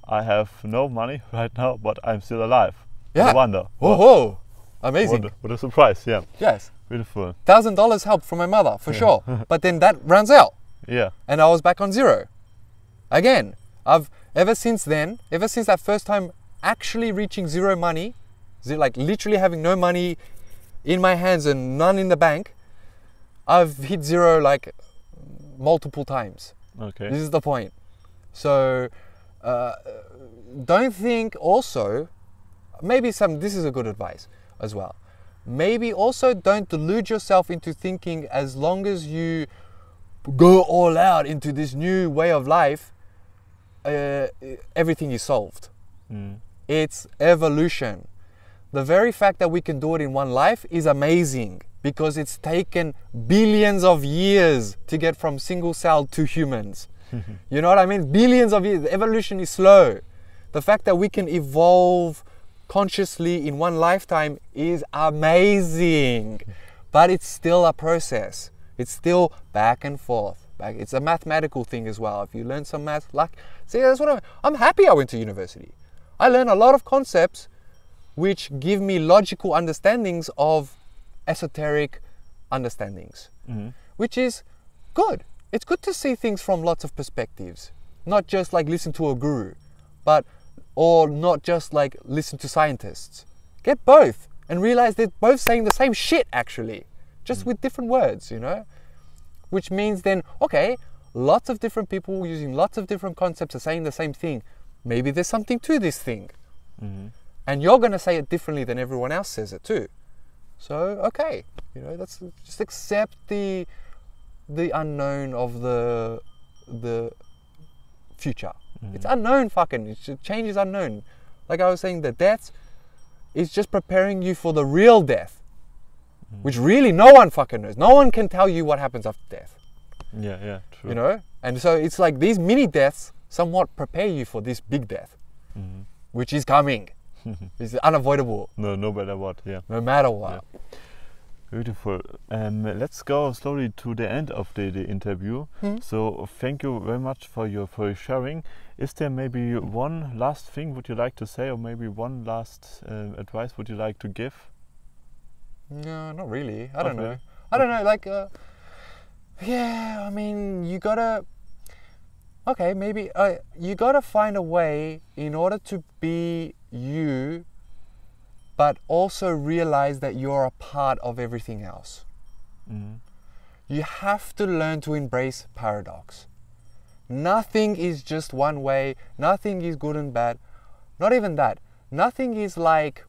I have no money right now, but I'm still alive. Yeah. No wonder. Whoa, amazing. What a surprise! Yeah. Yes. Beautiful. $1,000 help from my mother for sure, but then that runs out. Yeah. And I was back on zero. Again, ever since that first time actually reaching zero money, like literally having no money in my hands and none in the bank, I've hit zero like multiple times. Okay. This is the point. So don't think also, this is a good advice as well. Maybe also don't delude yourself into thinking as long as you go all out into this new way of life, everything is solved. It's evolution. The very fact that we can do it in one life is amazing because it's taken billions of years to get from single cell to humans. You know what I mean? Billions of years. Evolution is slow. The fact that we can evolve consciously in one lifetime is amazing, but it's still a process. It's still back and forth. It's a mathematical thing as well. If you learn some math, that's what I'm happy I went to university. I learned a lot of concepts which give me logical understandings of esoteric understandings, which is good. It's good to see things from lots of perspectives, not just like listen to a guru, or not just like listen to scientists. Get both and realize they're both saying the same shit actually, just with different words, you know? Which means then, okay, lots of different people using lots of different concepts are saying the same thing. Maybe there's something to this thing. And you're going to say it differently than everyone else says it too. So, okay, you know, that's just accept the unknown of the future. It's unknown fucking. Change is unknown. Like I was saying, the death is just preparing you for the real death, which really no one fucking knows. No one can tell you what happens after death. Yeah, true. You know? And so it's like these mini deaths somewhat prepare you for this big death, which is coming. It's unavoidable. No matter what, yeah. No matter what. Yeah. Beautiful. Let's go slowly to the end of the interview. So thank you very much for your sharing. Is there maybe one last thing would you like to say, or maybe one last advice would you like to give? No, not really. I don't know. Like, yeah, I mean, you gotta find a way in order to be you, but also realize that you're a part of everything else. You have to learn to embrace paradox. Nothing is just one way. Nothing is good and bad. Not even that. Nothing is like,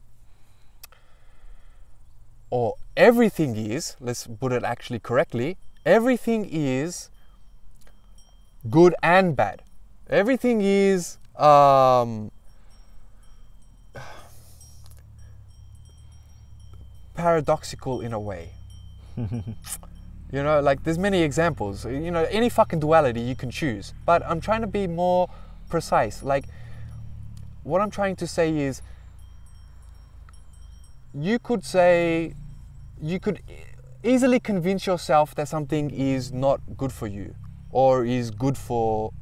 or everything is, let's put it actually correctly, everything is good and bad. Everything is paradoxical in a way. You know, like there's many examples. You know, any fucking duality you can choose. But I'm trying to be more precise. Like, what I'm trying to say is, you could easily convince yourself that something is not good for you or is good for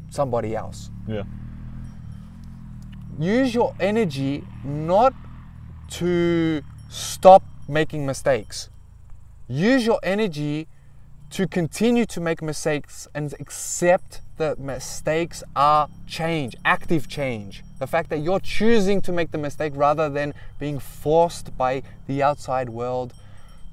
somebody else. Yeah. Use your energy not to stop making mistakes. Use your energy to continue to make mistakes and accept that mistakes are change, active change. The fact that you're choosing to make the mistake rather than being forced by the outside world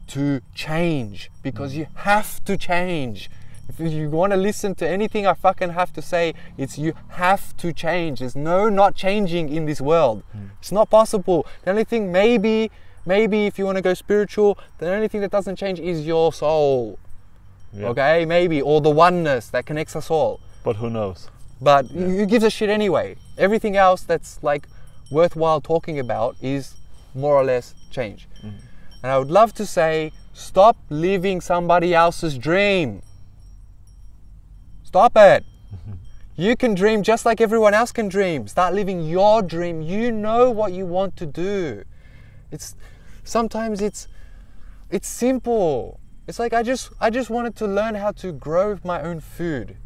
to change, because you have to change. If you want to listen to anything I fucking have to say, it's you have to change. There's no not changing in this world. It's not possible. The only thing maybe if you want to go spiritual, the only thing that doesn't change is your soul. Yeah. Okay, maybe, or the oneness that connects us all. But who knows? But who gives a shit anyway? Everything else that's like worthwhile talking about is more or less change. And I would love to say, stop living somebody else's dream. Stop it. You can dream just like everyone else can dream. Start living your dream. You know what you want to do. Sometimes it's simple. It's like I just wanted to learn how to grow my own food.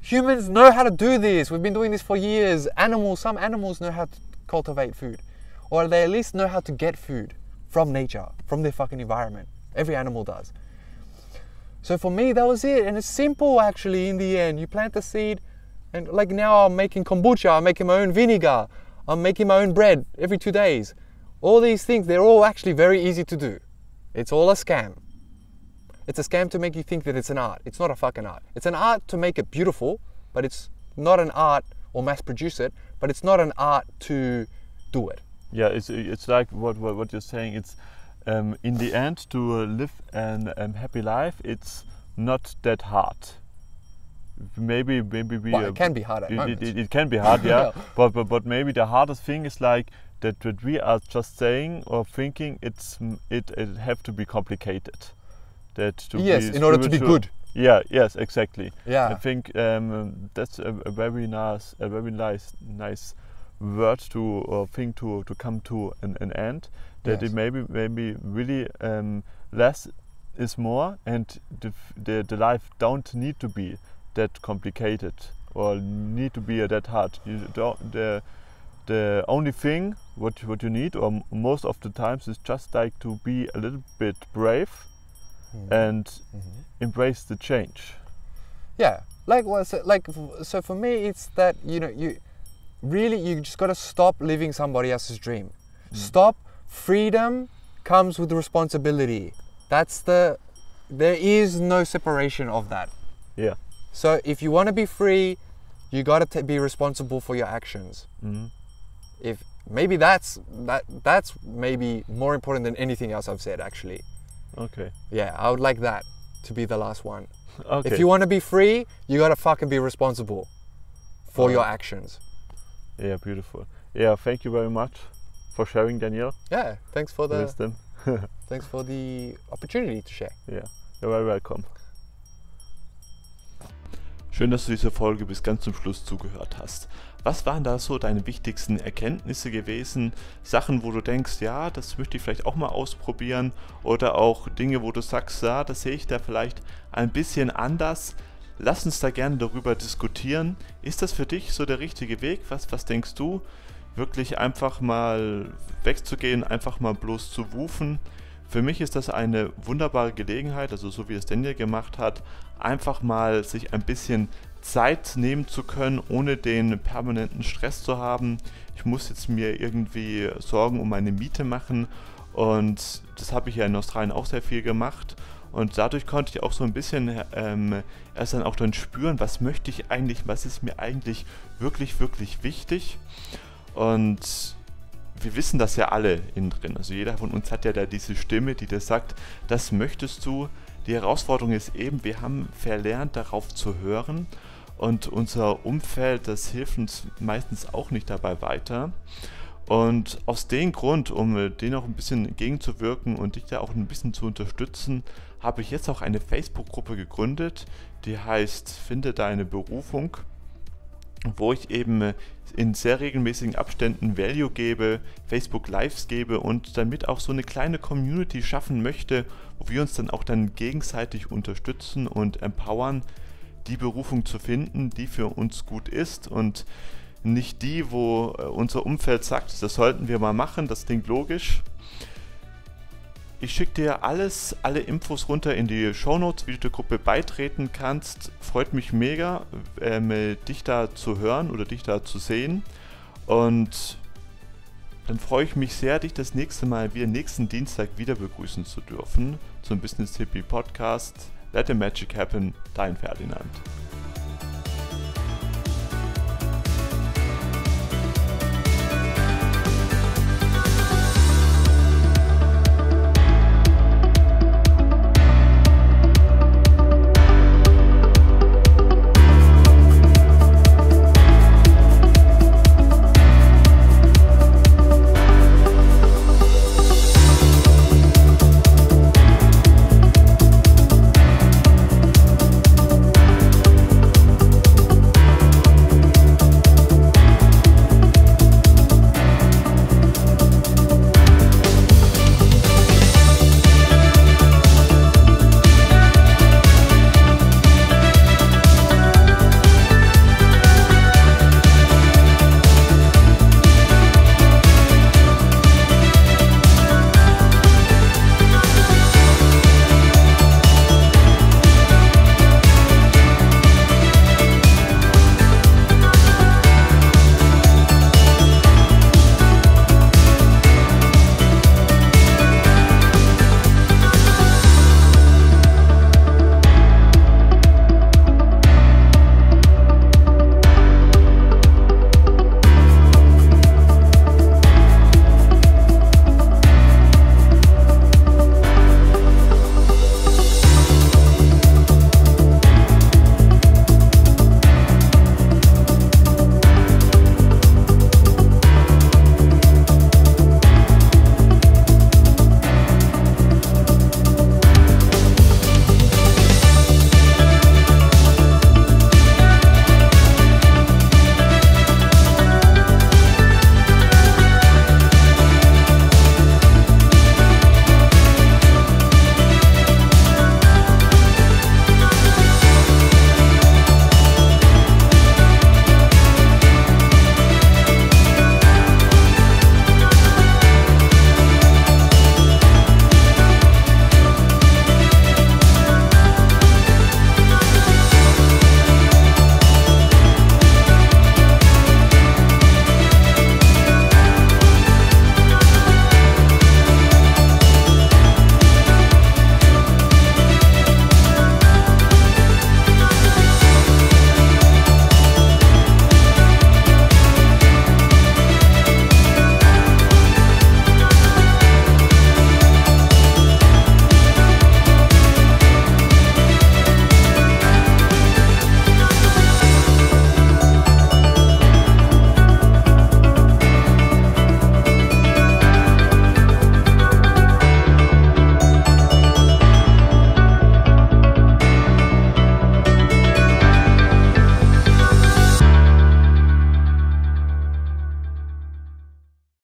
Humans know how to do this. We've been doing this for years. Some animals know how to cultivate food. Or they at least know how to get food from nature, from their fucking environment. Every animal does. So for me, that was it. And it's simple actually in the end. You plant the seed, and like now I'm making kombucha, I'm making my own vinegar, I'm making my own bread every 2 days. All these things, they're all actually very easy to do. It's all a scam. It's a scam to make you think that it's an art. It's not a fucking art. It's an art to make it beautiful, but it's not an art, or mass produce it, but it's not an art to do it. Yeah, it's like what you're saying. It's in the end, to live a happy life, it's not that hard. Maybe it can be hard at moments. It can be hard, yeah. but maybe the hardest thing is like that we are just saying or thinking it have to be complicated. In order to be good. Yeah. Yes. Exactly. Yeah. I think that's a very nice word to think to come to an end. That Yes. it maybe really less is more, and the life don't need to be that complicated or need to be that hard. The only thing what you need, or most of the times, is just like to be a little bit brave and embrace the change. Yeah, so for me, it's that you just got to stop living somebody else's dream. Stop. Freedom comes with responsibility. There is no separation of that. Yeah. So if you want to be free, you got to be responsible for your actions. If maybe that's maybe more important than anything else I've said, actually. Okay. Yeah, I would like that to be the last one. Okay. If you want to be free, you got to fucking be responsible for your actions. Yeah, beautiful. Yeah, thank you very much for sharing, Daniel. Yeah, thanks for the wisdom. Thanks for the opportunity to share. Yeah, you're very welcome. Schön, dass du diese Folge bis ganz zum Schluss zugehört hast. Was waren da so deine wichtigsten Erkenntnisse gewesen? Sachen, wo du denkst, ja, das möchte ich vielleicht auch mal ausprobieren, oder auch Dinge, wo du sagst, ja, das sehe ich da vielleicht ein bisschen anders. Lass uns da gerne darüber diskutieren. Ist das für dich so der richtige Weg? Was denkst du? Wirklich einfach mal wegzugehen, einfach mal bloß zu wufen. Für mich ist das eine wunderbare Gelegenheit, also so wie es Daniel gemacht hat, einfach mal sich ein bisschen Zeit nehmen zu können, ohne den permanenten Stress zu haben. Ich muss jetzt mir irgendwie Sorgen um meine Miete machen, und das habe ich ja in Australien auch sehr viel gemacht. Und dadurch konnte ich auch so ein bisschen erst dann auch dann spüren, was möchte ich eigentlich, was ist mir eigentlich wirklich, wirklich wichtig. Und wir wissen das ja alle innen drin. Also jeder von uns hat ja da diese Stimme, die das sagt, das möchtest du. Die Herausforderung ist eben, wir haben verlernt, darauf zu hören. Und unser Umfeld, das hilft uns meistens auch nicht dabei weiter. Und aus dem Grund, um denen auch ein bisschen entgegenzuwirken und dich da auch ein bisschen zu unterstützen, habe ich jetzt auch eine Facebook-Gruppe gegründet, die heißt Finde deine Berufung, wo ich eben in sehr regelmäßigen Abständen Value gebe, Facebook Lives gebe und damit auch so eine kleine Community schaffen möchte, wo wir uns dann auch dann gegenseitig unterstützen und empowern, die Berufung zu finden, die für uns gut ist und nicht die, wo unser Umfeld sagt, das sollten wir mal machen, das klingt logisch. Ich schicke dir alle Infos runter in die Shownotes, wie du der Gruppe beitreten kannst. Freut mich mega, dich da zu hören oder dich da zu sehen. Und dann freue ich mich sehr, dich das nächste Mal wieder nächsten Dienstag wieder begrüßen zu dürfen zum BusinessHippe Podcast. Let the Magic Happen, dein Ferdinand.